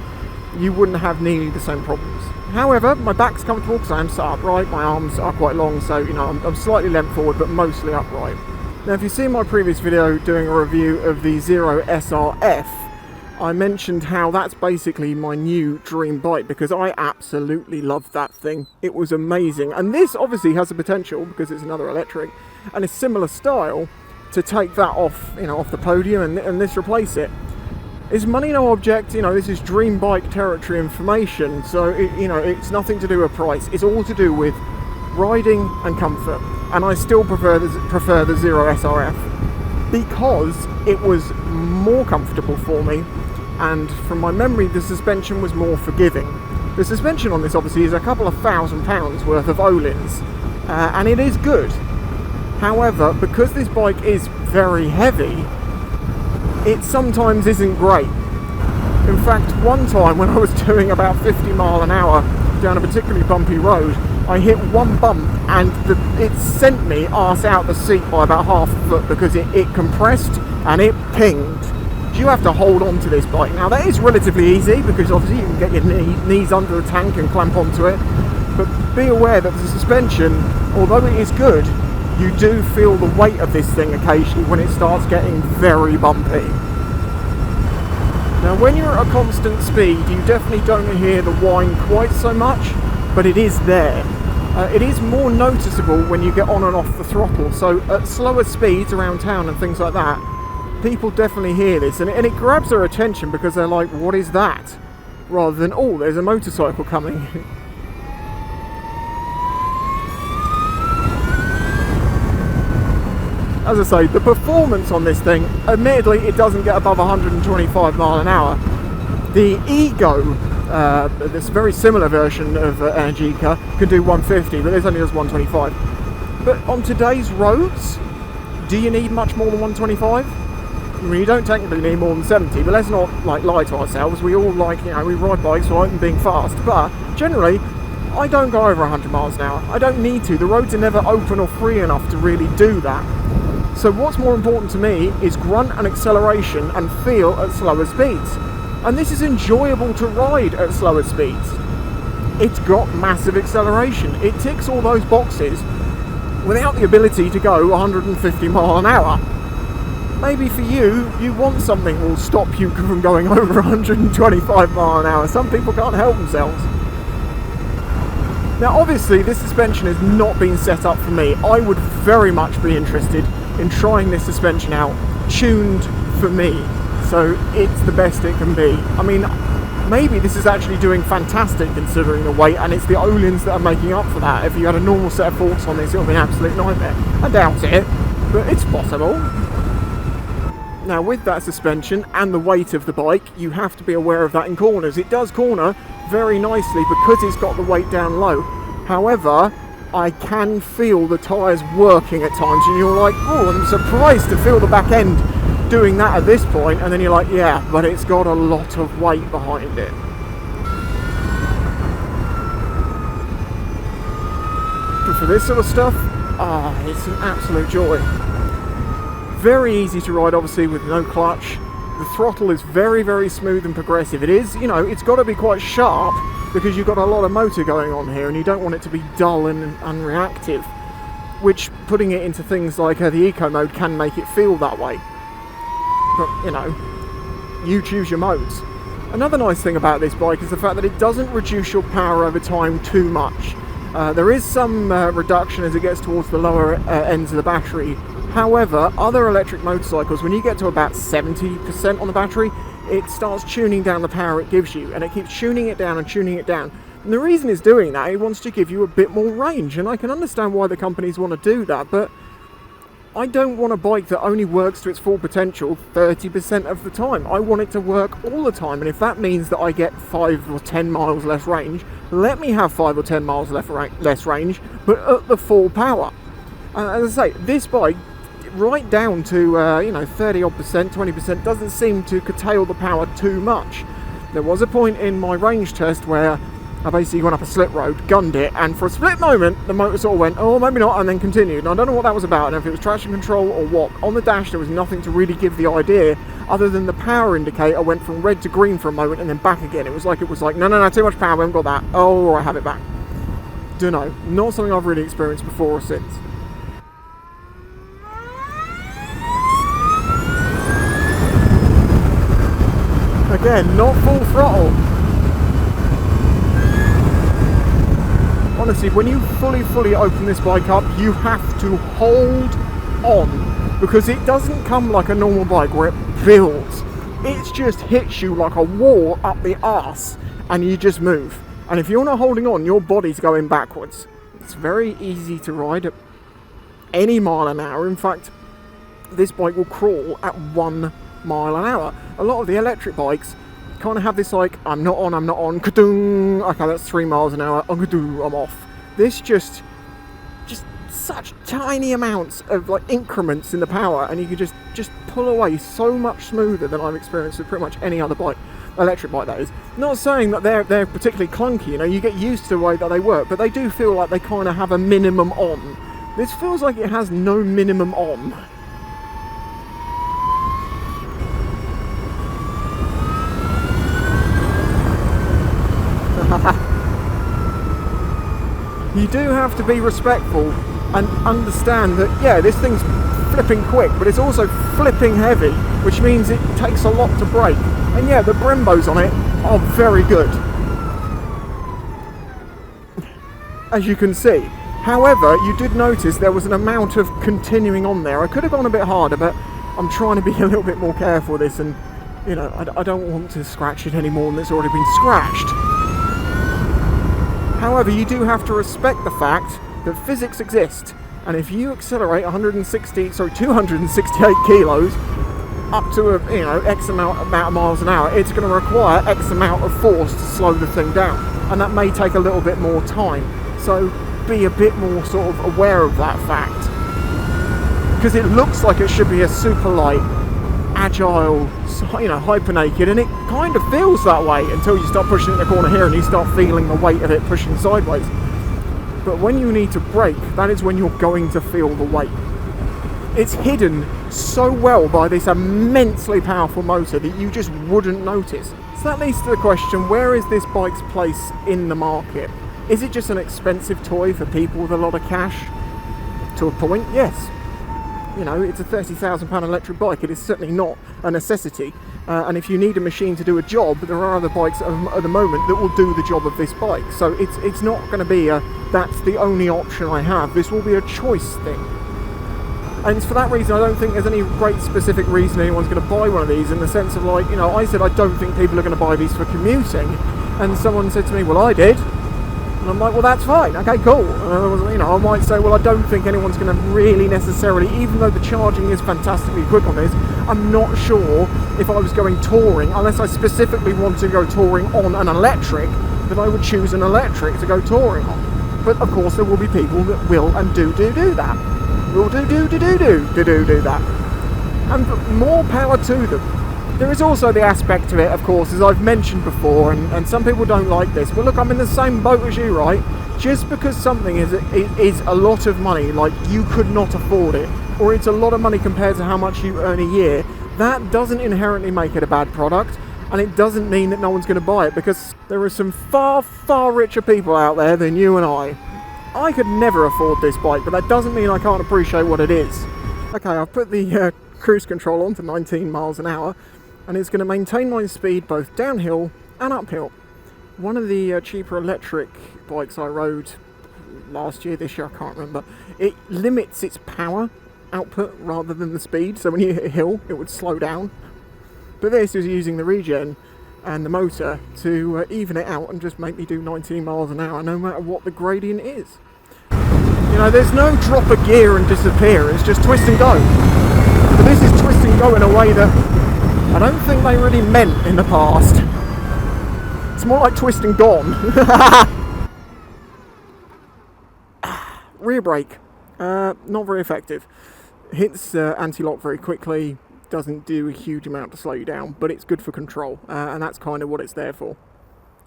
you wouldn't have nearly the same problems. However, my back's comfortable because I am sat upright, my arms are quite long, so, you know, I'm slightly leant forward, but mostly upright. Now, if you've seen my previous video doing a review of the Zero SRF, I mentioned how that's basically my new dream bike, because I absolutely love that thing. It was amazing, and this obviously has the potential, because it's another electric, and a similar style, to take that off, you know, off the podium and this replace it. Is money no object? You know, this is dream bike territory information, so you know, it's nothing to do with price. It's all to do with riding and comfort, and I still prefer the Zero SRF because it was more comfortable for me, and from my memory, the suspension was more forgiving. The suspension on this obviously is a couple of £1,000 worth of Öhlins, and it is good. However, because this bike is very heavy, it sometimes isn't great. In fact, one time when I was doing about 50 mile an hour down a particularly bumpy road, I hit one bump and it sent me arse out the seat by about half a foot because it compressed and it pinged. You have to hold on to this bike. Now, that is relatively easy because obviously you can get your knees under the tank and clamp onto it, but be aware that the suspension, although it is good, you do feel the weight of this thing occasionally when it starts getting very bumpy. Now, when you're at a constant speed, you definitely don't hear the whine quite so much, but it is there. It is more noticeable when you get on and off the throttle, so at slower speeds around town and things like that, people definitely hear this, and it grabs their attention because they're like, what is that? Rather than, oh, there's a motorcycle coming. As I say, the performance on this thing, admittedly, it doesn't get above 125 mile an hour. The Ego, this very similar version of Energica, can do 150, but this only does 125. But on today's roads, do you need much more than 125? I mean, you don't technically need more than 70, but let's not lie to ourselves. We all we ride bikes for being fast, but generally, I don't go over 100 miles an hour. I don't need to. The roads are never open or free enough to really do that. So what's more important to me is grunt and acceleration and feel at slower speeds. And this is enjoyable to ride at slower speeds. It's got massive acceleration. It ticks all those boxes without the ability to go 150 mile an hour. Maybe for you, you want something that will stop you from going over 125 mile an hour. Some people can't help themselves. Now, obviously, this suspension has not been set up for me. I would very much be interested in trying this suspension out, tuned for me, so it's the best it can be. I mean, maybe this is actually doing fantastic considering the weight, and it's the Öhlins that are making up for that. If you had a normal set of forks on this, it would be an absolute nightmare. I doubt it, but it's possible. Now, with that suspension and the weight of the bike, you have to be aware of that in corners. It does corner very nicely because it's got the weight down low. However, I can feel the tyres working at times, and you're like, oh, I'm surprised to feel the back end doing that at this point, and then you're like, yeah, but it's got a lot of weight behind it. But for this sort of stuff, it's an absolute joy. Very easy to ride, obviously, with no clutch. The throttle is very, very smooth and progressive. It is, it's got to be quite sharp because you've got a lot of motor going on here and you don't want it to be dull and unreactive, which, putting it into things like the eco mode, can make it feel that way. But, you choose your modes. Another nice thing about this bike is the fact that it doesn't reduce your power over time too much. There is some reduction as it gets towards the lower ends of the battery. However, other electric motorcycles, when you get to about 70% on the battery, it starts tuning down the power it gives you, and it keeps tuning it down and tuning it down. And the reason it's doing that, it wants to give you a bit more range, and I can understand why the companies want to do that, but I don't want a bike that only works to its full potential 30% of the time. I want it to work all the time, and if that means that I get 5 or 10 miles less range, let me have 5 or 10 miles less range, but at the full power. As I say, this bike, right down to 30 odd percent, 20%, doesn't seem to curtail the power too much. There was a point in my range test where I basically went up a slip road, gunned it, and for a split moment the motor sort of went, oh maybe not, and then continued. And I don't know what that was about, and if it was traction control or what. On the dash there was nothing to really give the idea other than the power indicator went from red to green for a moment and then back again. It was like no, too much power, we haven't got that. Oh, I have it back. Dunno, not something I've really experienced before or since. Again, not full throttle. Honestly, when you fully open this bike up, you have to hold on, because it doesn't come like a normal bike where it builds. It just hits you like a wall up the arse, and you just move. And if you're not holding on, your body's going backwards. It's very easy to ride at any mile an hour. In fact, this bike will crawl at 1 mile an hour. A lot of the electric bikes kind of have this like, I'm not on, ka-dung, okay, that's 3 miles an hour, I'm off. This just such tiny amounts of like increments in the power, and you can just pull away so much smoother than I've experienced with pretty much any other bike, electric bike that is. Not saying that they're particularly clunky, you get used to the way that they work, but they do feel like they kind of have a minimum on. This feels like it has no minimum on. You do have to be respectful and understand that, yeah, this thing's flipping quick, but it's also flipping heavy, which means it takes a lot to brake. And yeah, the Brembos on it are very good, as you can see. However, you did notice there was an amount of continuing on there. I could have gone a bit harder, but I'm trying to be a little bit more careful with this, and I don't want to scratch it any more than it's already been scratched. However, you do have to respect the fact that physics exist, and if you accelerate 268 kilos up to X amount of miles an hour, it's going to require X amount of force to slow the thing down, and that may take a little bit more time. So be a bit more sort of aware of that fact, because it looks like it should be a super light, agile, hyper naked, and it kind of feels that way until you start pushing it in the corner here and you start feeling the weight of it pushing sideways. But when you need to brake, that is when you're going to feel the weight. It's hidden so well by this immensely powerful motor that you just wouldn't notice. So that leads to the question, where is this bike's place in the market? Is it just an expensive toy for people with a lot of cash? To a point, yes. It's a £30,000 electric bike. It is certainly not a necessity. And if you need a machine to do a job, there are other bikes at the moment that will do the job of this bike. So it's not going to be that's the only option I have. This will be a choice thing. And it's for that reason I don't think there's any great specific reason anyone's going to buy one of these, in the sense of I said I don't think people are going to buy these for commuting. And someone said to me, well, I did. And I'm like, well, that's fine, okay, cool. I might say, well, I don't think anyone's going to really necessarily, even though the charging is fantastically quick on this, I'm not sure if I was going touring, unless I specifically want to go touring on an electric, that I would choose an electric to go touring on. But of course, there will be people that will and do that. Will do that. And more power to them. There is also the aspect of it, of course, as I've mentioned before, and some people don't like this, but look, I'm in the same boat as you, right? Just because something is a lot of money, like you could not afford it, or it's a lot of money compared to how much you earn a year, that doesn't inherently make it a bad product, and it doesn't mean that no one's going to buy it, because there are some far, far richer people out there than you and I. I could never afford this bike, but that doesn't mean I can't appreciate what it is. Okay, I've put the cruise control on to 19 miles an hour, and it's going to maintain my speed both downhill and uphill. One of the cheaper electric bikes I rode last year, this year, I can't remember. It limits its power output rather than the speed, so when you hit a hill it would slow down. But this is using the regen and the motor to even it out and just make me do 19 miles an hour no matter what the gradient is. You know, there's no drop a gear and disappear, it's just twist and go. But this is twist and go in a way that I don't think they really meant in the past. It's more like twist and gone. Rear brake, not very effective. Hits anti-lock very quickly, doesn't do a huge amount to slow you down, but it's good for control, and that's kind of what it's there for.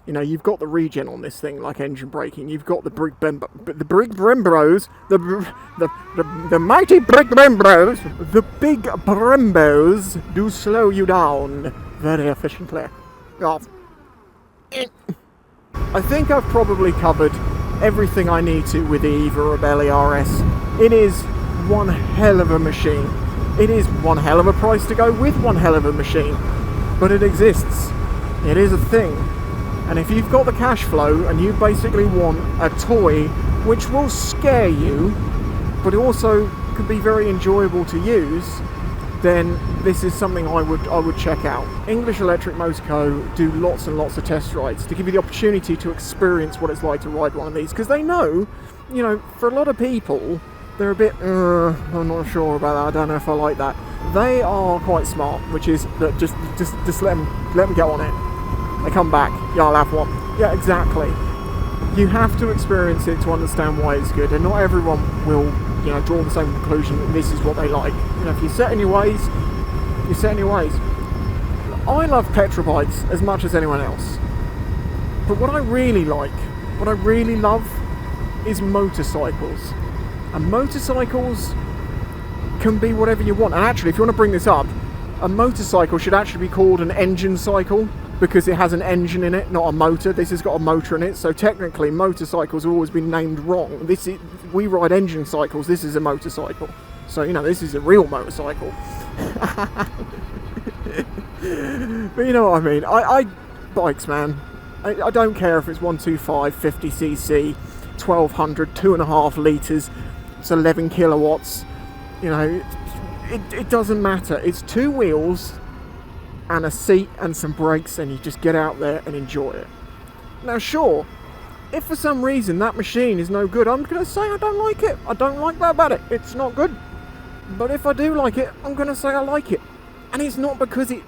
You know, you've got the regen on this thing, like engine braking. You've got the Brembo's, the mighty Brembo's. The big Brembo's do slow you down very efficiently. Oh. I think I've probably covered everything I need to with the Eva Ribelle RS. It is one hell of a machine. It is one hell of a price to go with one hell of a machine, but it exists. It is a thing. And if you've got the cash flow and you basically want a toy which will scare you, but also could be very enjoyable to use, then this is something I would check out. English Electric Motor Co. do lots and lots of test rides to give you the opportunity to experience what it's like to ride one of these, because they know, you know, for a lot of people, they're a bit, I'm not sure about that, I don't know if I like that. They are quite smart, which is that just let them get on it. They come back, yeah, I'll have one. Yeah, exactly. You have to experience it to understand why it's good, and not everyone will, you know, draw the same conclusion that this is what they like. You know, if you're set in your ways, you're set in your ways. I love petrol bikes as much as anyone else, but what I really like, what I really love, is motorcycles. And motorcycles can be whatever you want. And actually, if you want to bring this up, a motorcycle should actually be called an engine cycle, because it has an engine in it, not a motor. This has got a motor in it, so technically motorcycles have always been named wrong. We ride engine cycles, this is a motorcycle. So, you know, this is a real motorcycle. But you know what I mean. I bikes, man. I don't care if it's 125, 50cc, 1200, 2.5 litres, it's 11 kilowatts. You know, it doesn't matter. It's two wheels and a seat and some brakes, and you just get out there and enjoy it. Now sure, if for some reason that machine is no good, I'm going to say I don't like it. I don't like that about it. It's not good. But if I do like it, I'm going to say I like it. And it's not because it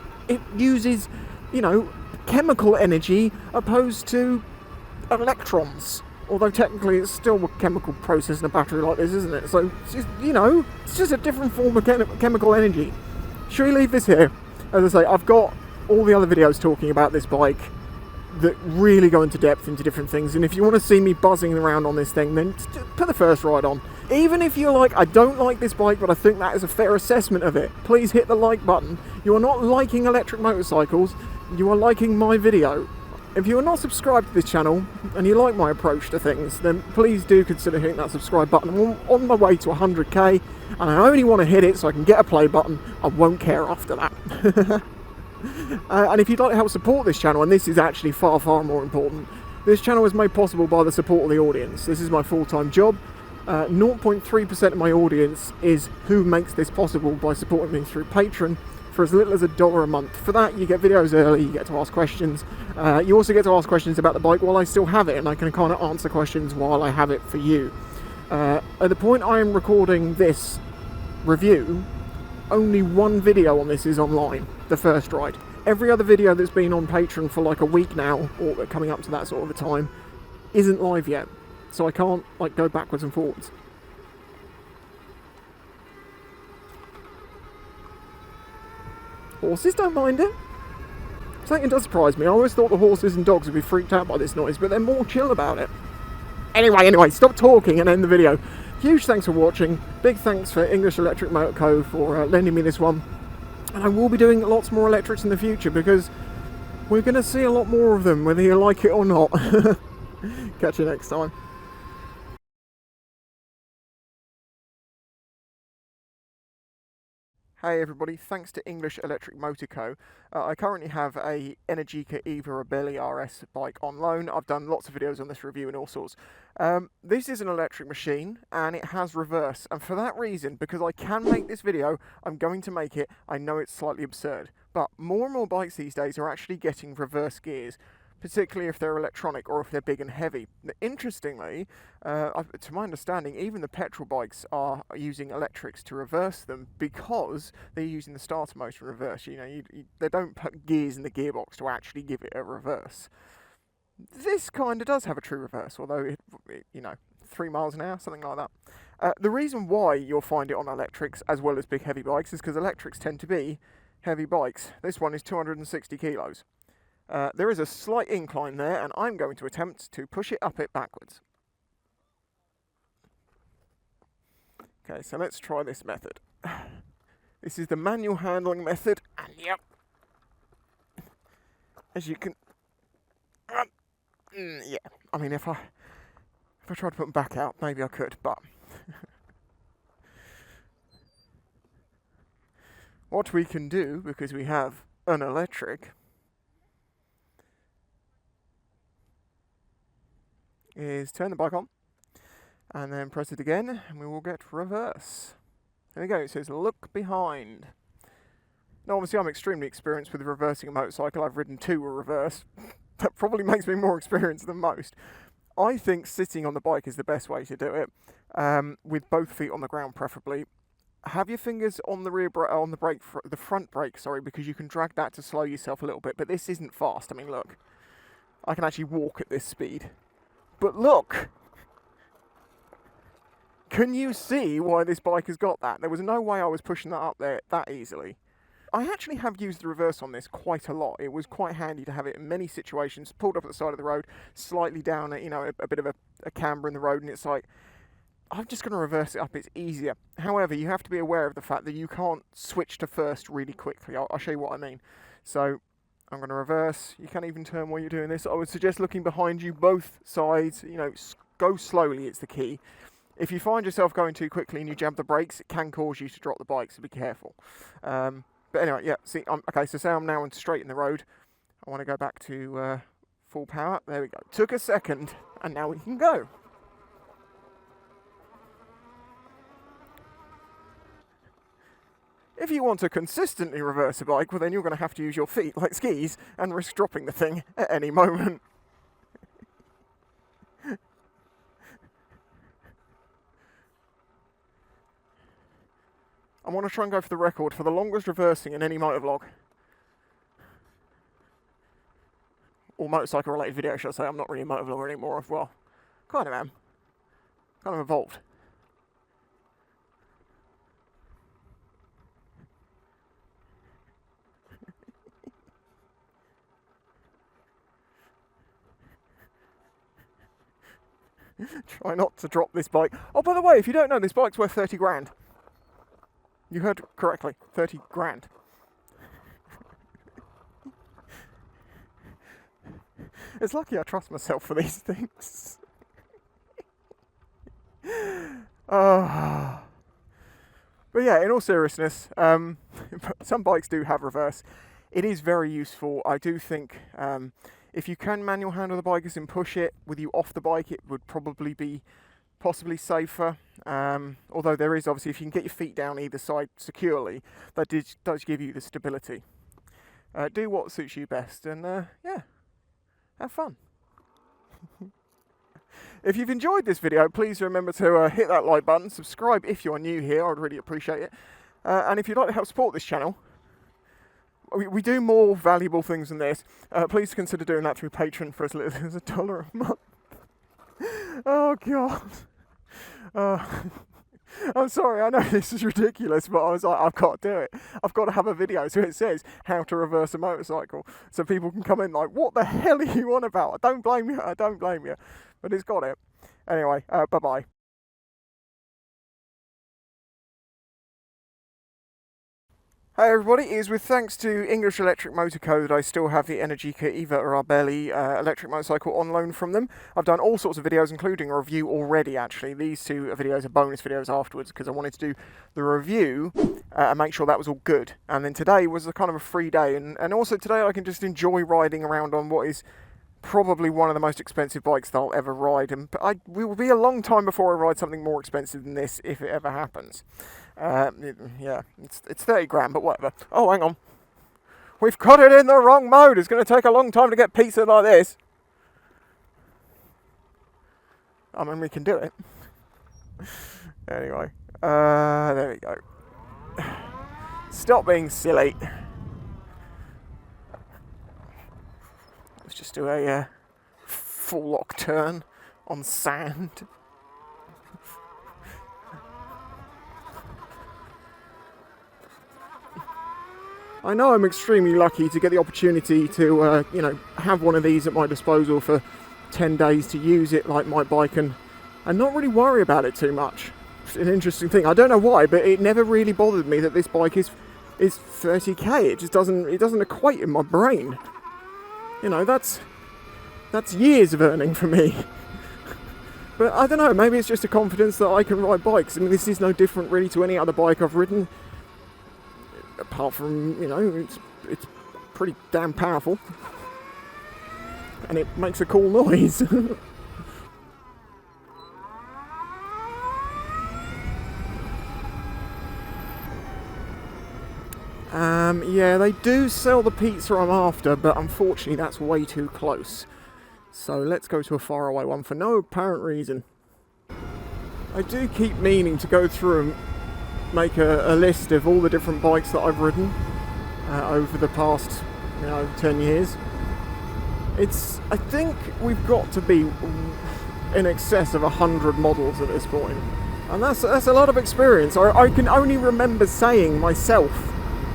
uses, you know, chemical energy opposed to electrons. Although technically it's still a chemical process in a battery like this, isn't it? So, it's just, you know, it's just a different form of chemical energy. Should we leave this here? As I say, I've got all the other videos talking about this bike that really go into depth into different things, and if you want to see me buzzing around on this thing, then put the first ride on. Even if you're like, I don't like this bike, but I think that is a fair assessment of it, please hit the like button. You are not liking electric motorcycles, you are liking my video. If you are not subscribed to this channel, and you like my approach to things, then please do consider hitting that subscribe button. I'm on my way to 100k, and I only want to hit it so I can get a play button. I won't care after that. And if you'd like to help support this channel, and this is actually far, far more important, this channel is made possible by the support of the audience. This is my full-time job. 0.3% of my audience is who makes this possible by supporting me through Patreon for as little as $1 a month. For that, you get videos early, you get to ask questions. You also get to ask questions about the bike while I still have it, and I can kind of answer questions while I have it for you. At the point I am recording this review, only one video on this is online, the first ride. Every other video that's been on Patreon for like a week now, or coming up to that sort of a time, isn't live yet. So I can't like go backwards and forwards. Horses don't mind it. Something does surprise me. I always thought the horses and dogs would be freaked out by this noise, but they're more chill about it. Anyway, stop talking and end the video. Huge thanks for watching. Big thanks for English Electric Motor Co. for lending me this one. And I will be doing lots more electrics in the future, because we're going to see a lot more of them, whether you like it or not. Catch you next time. Hey everybody, thanks to English Electric Motor Co. I currently have a Energica Eva Ribelle RS bike on loan. I've done lots of videos on this review and all sorts. This is an electric machine and it has reverse, and for that reason, because I can make this video, I'm going to make it. I know it's slightly absurd, but more and more bikes these days are actually getting reverse gears, particularly if they're electronic or if they're big and heavy. Interestingly, to my understanding, even the petrol bikes are using electrics to reverse them because they're using the starter motor in reverse. You know, they don't put gears in the gearbox to actually give it a reverse. This kind of does have a true reverse, although, 3 miles an hour, something like that. The reason why you'll find it on electrics as well as big heavy bikes is because electrics tend to be heavy bikes. This one is 260 kilos. There is a slight incline there, and I'm going to attempt to push it up it backwards. Okay, so let's try this method. This is the manual handling method, and yep, as you can, yeah. I mean, if I tried to put them back out, maybe I could, but what we can do, because we have an electric, is turn the bike on and then press it again and we will get reverse. There we go, it says look behind. Now obviously I'm extremely experienced with reversing a motorcycle. I've ridden 2 with reverse. That probably makes me more experienced than most. I think sitting on the bike is the best way to do it, with both feet on the ground preferably. Have your fingers on the the front brake, because you can drag that to slow yourself a little bit, but this isn't fast. I mean, look, I can actually walk at this speed. But look! Can you see why this bike has got that? There was no way I was pushing that up there that easily. I actually have used the reverse on this quite a lot. It was quite handy to have it in many situations. Pulled up at the side of the road, slightly down at, a bit of a camber in the road, and it's like, I'm just going to reverse it up, it's easier. However, you have to be aware of the fact that you can't switch to first really quickly. I'll show you what I mean. So, I'm going to reverse. You can't even turn while you're doing this. I would suggest looking behind you, both sides. Go slowly, it's the key. If you find yourself going too quickly and you jam the brakes, it can cause you to drop the bike, so be careful. But anyway, yeah, see, okay, so say I'm now straight in the road. I want to go back to full power. There we go. Took a second, and now we can go. If you want to consistently reverse a bike, well then you're going to have to use your feet like skis and risk dropping the thing at any moment. I want to try and go for the record for the longest reversing in any motovlog. Or motorcycle related video, should I say. I'm not really a motovlogger anymore. Well, kind of am. Kind of evolved. Try not to drop this bike. Oh, by the way, if you don't know, this bike's worth 30 grand. You heard correctly, 30 grand. It's lucky I trust myself for these things. But yeah, in all seriousness, some bikes do have reverse. It is very useful. I do think if you can manual handle the bike as in push it with you off the bike, it would probably be possibly safer. Although there is obviously, if you can get your feet down either side securely, that does give you the stability. Do what suits you best, and yeah, have fun. If you've enjoyed this video, please remember to hit that like button, subscribe if you're new here, I'd really appreciate it. And if you'd like to help support this channel, we do more valuable things than this. Please consider doing that through Patreon for as little as $1 a month. Oh God. I'm sorry, I know this is ridiculous, but I was like, I've got to do it. I've got to have a video so it says how to reverse a motorcycle, so people can come in like, what the hell are you on about? I don't blame you. But it's got it. Anyway, bye-bye. Hi everybody, it is with thanks to English Electric Motor Co that I still have the Energica Eva Ribelle electric motorcycle on loan from them. I've done all sorts of videos, including a review already actually. These two videos are bonus videos afterwards because I wanted to do the review and make sure that was all good. And then today was a kind of a free day, and also today I can just enjoy riding around on what is probably one of the most expensive bikes that I'll ever ride, and we will be a long time before I ride something more expensive than this if it ever happens. Yeah, it's 30 grand, but whatever. Oh, hang on. We've got it in the wrong mode. It's going to take a long time to get pizza like this. I mean, we can do it. Anyway, there we go. Stop being silly. Let's just do a full lock turn on sand. I know I'm extremely lucky to get the opportunity to, have one of these at my disposal for 10 days to use it like my bike and not really worry about it too much. It's an interesting thing. I don't know why, but it never really bothered me that this bike is 30k. It just doesn't equate in my brain. You know, that's years of earning for me. But I don't know, maybe it's just a confidence that I can ride bikes. I mean, this is no different really to any other bike I've ridden. Apart from, it's pretty damn powerful. And it makes a cool noise. Yeah, they do sell the pizza I'm after, but unfortunately that's way too close. So let's go to a faraway one for no apparent reason. I do keep meaning to go through and make a list of all the different bikes that I've ridden over the past 10 years. I think we've got to be in excess of 100 models at this point, and that's a lot of experience. I can only remember saying myself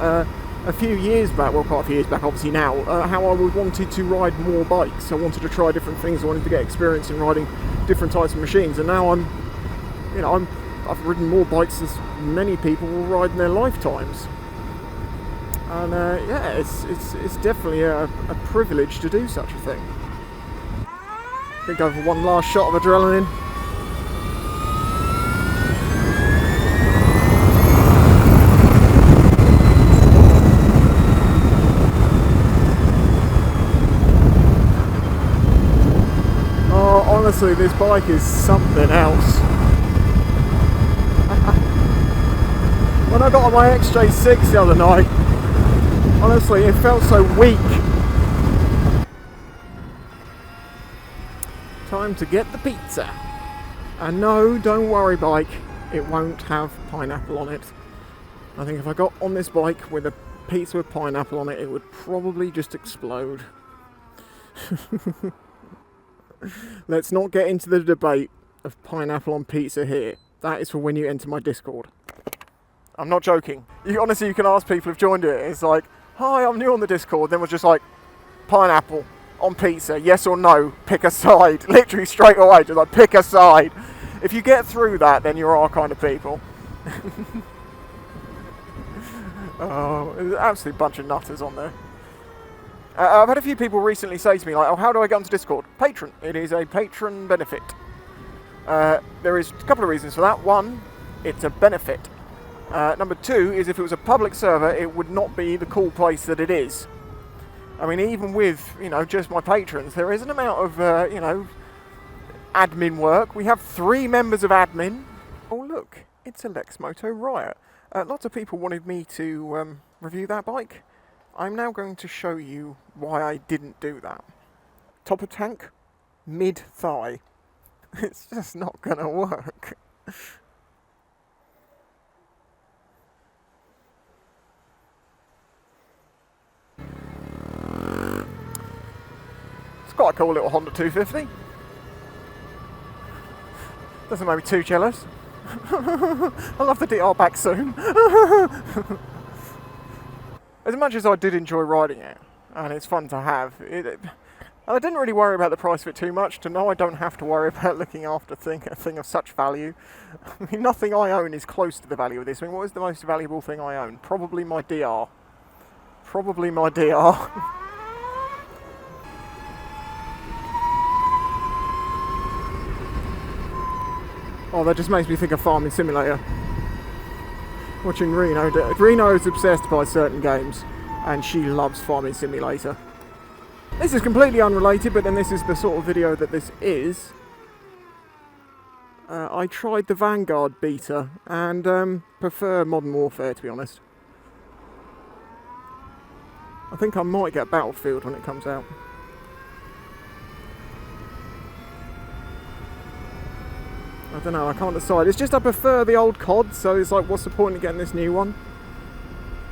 a few years back, well, quite a few years back obviously now, how I wanted to ride more bikes. I wanted to try different things. I wanted to get experience in riding different types of machines, and now I've ridden more bikes as many people will ride in their lifetimes. And yeah, it's definitely a privilege to do such a thing. I think I've one last shot of adrenaline. Oh, honestly, this bike is something else. When I got on my XJ6 the other night, honestly, it felt so weak. Time to get the pizza. And no, don't worry bike, it won't have pineapple on it. I think if I got on this bike with a pizza with pineapple on it, it would probably just explode. Let's not get into the debate of pineapple on pizza here. That is for when you enter my Discord. I'm not joking. Honestly, you can ask people who've joined it. It's like, hi, I'm new on the Discord. Then was just like, pineapple on pizza, yes or no, pick a side. Literally straight away, just like, pick a side. If you get through that, then you're our kind of people. Oh, there's an absolute bunch of nutters on there. I've had a few people recently say to me, like, oh, how do I get onto Discord? Patron. It is a patron benefit. There is a couple of reasons for that. One, it's a benefit. Number two is if it was a public server, it would not be the cool place that it is. I mean, even with, just my patrons, there is an amount of, admin work. We have 3 members of admin. Oh, look, it's a Lexmoto Riot. Lots of people wanted me to review that bike. I'm now going to show you why I didn't do that. Top of tank, mid-thigh. It's just not going to work. It's quite a cool little Honda 250. Doesn't make me too jealous. I'll have the DR back soon. As much as I did enjoy riding it, and it's fun to have, And I didn't really worry about the price of it too much, to know I don't have to worry about looking after a thing of such value. I mean, nothing I own is close to the value of this. I mean, what is the most valuable thing I own? Probably my DR. Probably my DR. Oh, that just makes me think of Farming Simulator. Watching Reno. Reno is obsessed by certain games, and she loves Farming Simulator. This is completely unrelated, but then this is the sort of video that this is. I tried the Vanguard beta, and prefer Modern Warfare, to be honest. I think I might get Battlefield when it comes out. I don't know, I can't decide. It's just I prefer the old COD, so it's like, what's the point of getting this new one?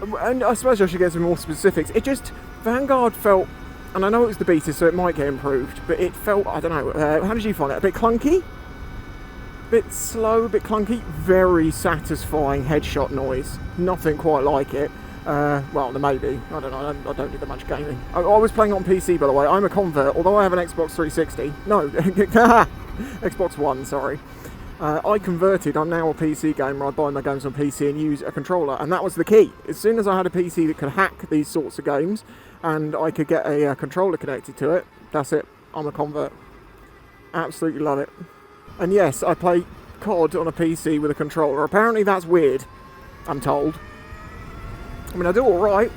And I suppose I should get some more specifics. It just, Vanguard felt, and I know it was the beta, so it might get improved, but it felt, I don't know, how did you find it? A bit clunky? A bit slow, a bit clunky? Very satisfying headshot noise. Nothing quite like it. Well, there may be. I don't know, I don't do that much gaming. I was playing on PC, by the way. I'm a convert, although I have an Xbox 360. No, Xbox One, sorry. I converted, I'm now a PC gamer, I buy my games on PC and use a controller, and that was the key. As soon as I had a PC that could hack these sorts of games, and I could get a controller connected to it, that's it, I'm a convert. Absolutely love it. And yes, I play COD on a PC with a controller. Apparently that's weird, I'm told. I mean, I do alright.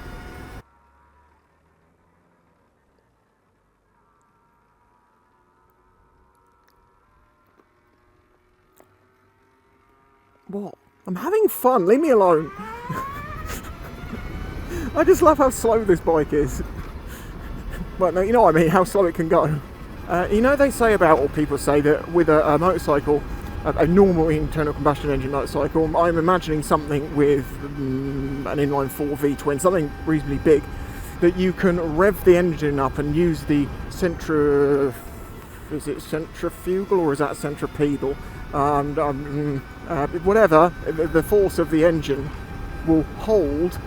What? I'm having fun, leave me alone. I just love how slow this bike is. Well, no, you know what I mean, how slow it can go. You know, they say about, or people say that with a motorcycle, a normal internal combustion engine motorcycle, I'm imagining something with an inline 4 V-twin, something reasonably big, that you can rev the engine up and use the is it centrifugal or is that centripetal? Whatever, the force of the engine will hold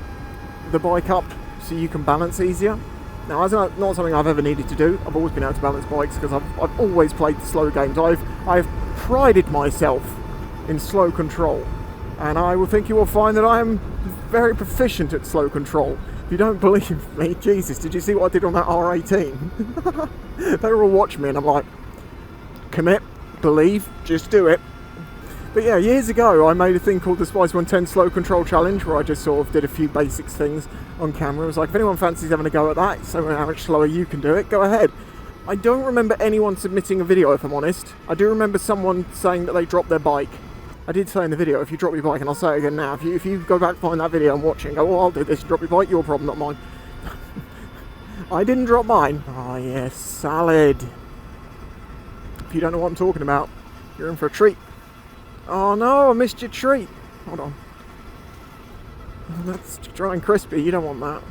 the bike up so you can balance easier. Now, that's not something I've ever needed to do. I've always been able to balance bikes because I've always played the slow games. I've prided myself in slow control, and I will think you will find that I am very proficient at slow control. If you don't believe me, Jesus, did you see what I did on that R18? They were all watching me and I'm like, commit, believe, just do it. But yeah, years ago I made a thing called the Spice 110 Slow Control Challenge, where I just sort of did a few basics things on camera. It was like, if anyone fancies having a go at that, so how much slower you can do it, go ahead. I don't remember anyone submitting a video, if I'm honest. I do remember someone saying that they dropped their bike. I did say in the video, if you drop your bike, and I'll say it again now, if you go back, find that video and watch it and go, oh, I'll do this, drop your bike, your problem, not mine. I didn't drop mine. Oh yes, salad. If you don't know what I'm talking about, you're in for a treat. Oh no, I missed your treat. Hold on. Oh, that's dry and crispy, you don't want that.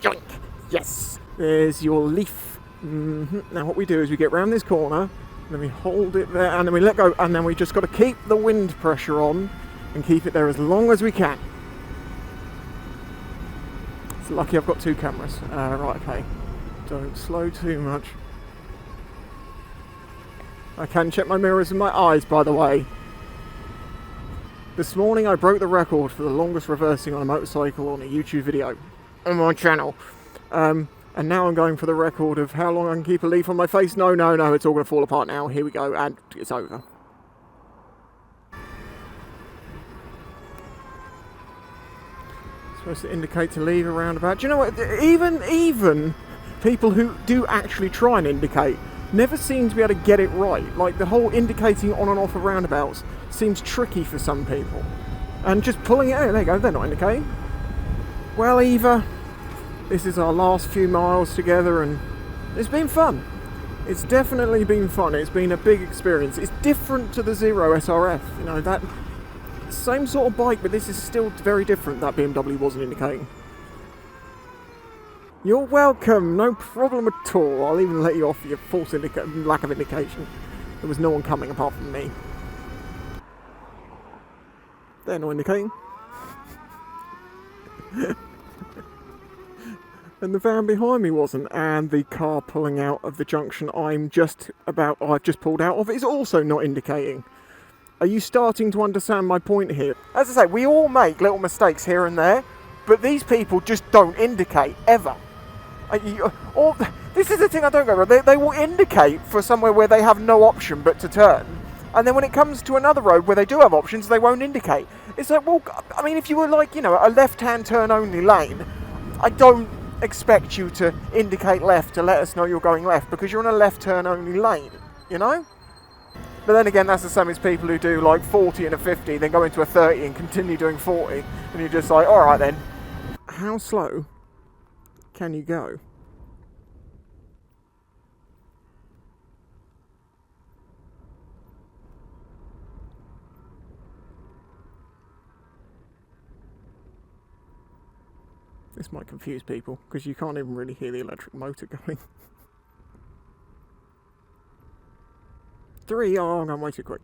Yoink! Yes! There's your leaf. Now what we do is we get round this corner, then we hold it there, and then we let go, and then we just got to keep the wind pressure on and keep it there as long as we can. It's lucky I've got two cameras. Right, okay. Don't slow too much. I can check my mirrors and my eyes, by the way. This morning I broke the record for the longest reversing on a motorcycle on a YouTube video on my channel. And now I'm going for the record of how long I can keep a leaf on my face. No, it's all going to fall apart now. Here we go, and it's over. Supposed to indicate to leave a roundabout. Do you know what? Even people who do actually try and indicate never seem to be able to get it right. Like, the whole indicating on and off of roundabouts seems tricky for some people. And just pulling it out, there you go, they're not indicating. Well, Eva, this is our last few miles together and it's been fun. It's definitely been fun. It's been a big experience. It's different to the Zero SRF. You know, that same sort of bike, but this is still very different. That BMW wasn't indicating. You're welcome, no problem at all. I'll even let you off your false lack of indication. There was no one coming apart from me. They're not indicating. and the van behind me wasn't, and the car pulling out of the junction I've just pulled out of is also not indicating. Are you starting to understand my point here? As I say, we all make little mistakes here and there, but these people just don't indicate, ever. This is the thing I don't get right. They will indicate for somewhere where they have no option but to turn. And then when it comes to another road where they do have options, they won't indicate. It's like, well, I mean, if you were like, you know, a left-hand turn-only lane, I don't expect you to indicate left to let us know you're going left, because you're in a left turn-only lane, you know? But then again, that's the same as people who do like 40 and a 50, then go into a 30 and continue doing 40, and you're just like, alright then. How slow can you go? This might confuse people, because you can't even really hear the electric motor going. 3, oh, I'm going way too quick.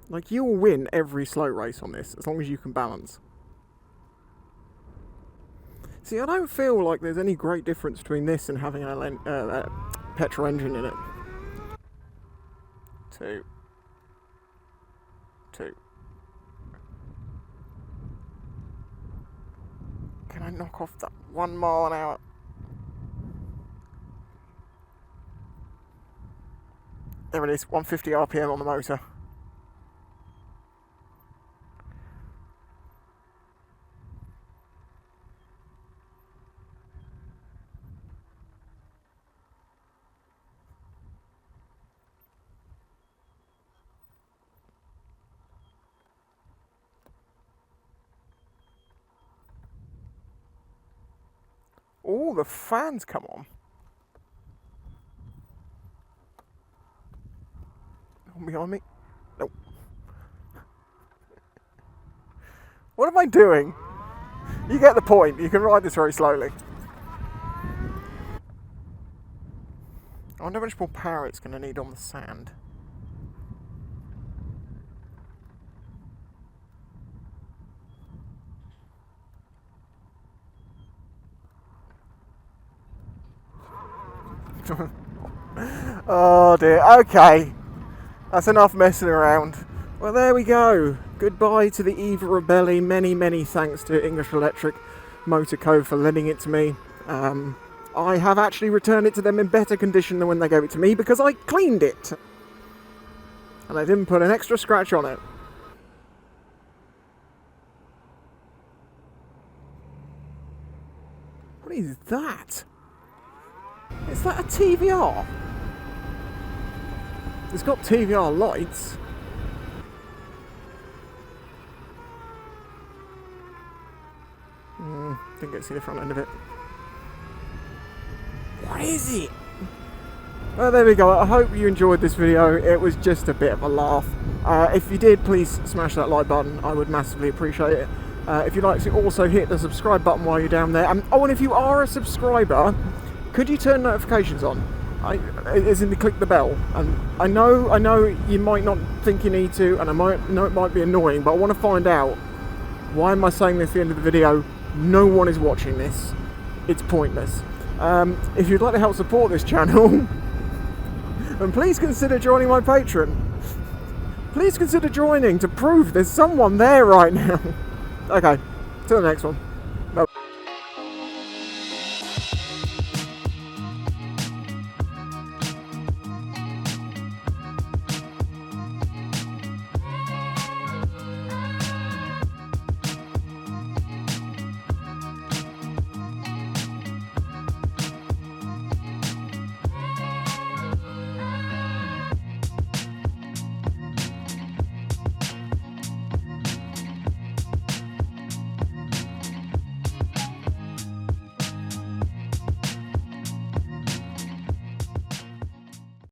Like, you'll win every slow race on this, as long as you can balance. See, I don't feel like there's any great difference between this and having a petrol engine in it. 2. Can I knock off that 1 mile an hour? There it is, 150 RPM on the motor. Oh, the fans come on. Behind me? Nope. What am I doing? You get the point. You can ride this very slowly. I wonder how much more power it's going to need on the sand. Oh dear, okay. That's enough messing around. Well, there we go. Goodbye to the Eva Ribelle. Many, many thanks to English Electric Motor Co. for lending it to me. I have actually returned it to them in better condition than when they gave it to me, because I cleaned it. And I didn't put an extra scratch on it. What is that? Is that a TVR? It's got TVR lights. Didn't get to see the front end of it. What is it? Well, there we go. I hope you enjoyed this video. It was just a bit of a laugh. If you did, please smash that like button. I would massively appreciate it. If you'd like to also hit the subscribe button while you're down there. Oh, and if you are a subscriber, could you turn notifications on? As in, click the bell. And I know you might not think you need to, and I might know it might be annoying, but I want to find out, why am I saying this at the end of the video? No one is watching this. It's pointless. If you'd like to help support this channel, then please consider joining my Patreon. Please consider joining to prove there's someone there right now. Okay, till the next one.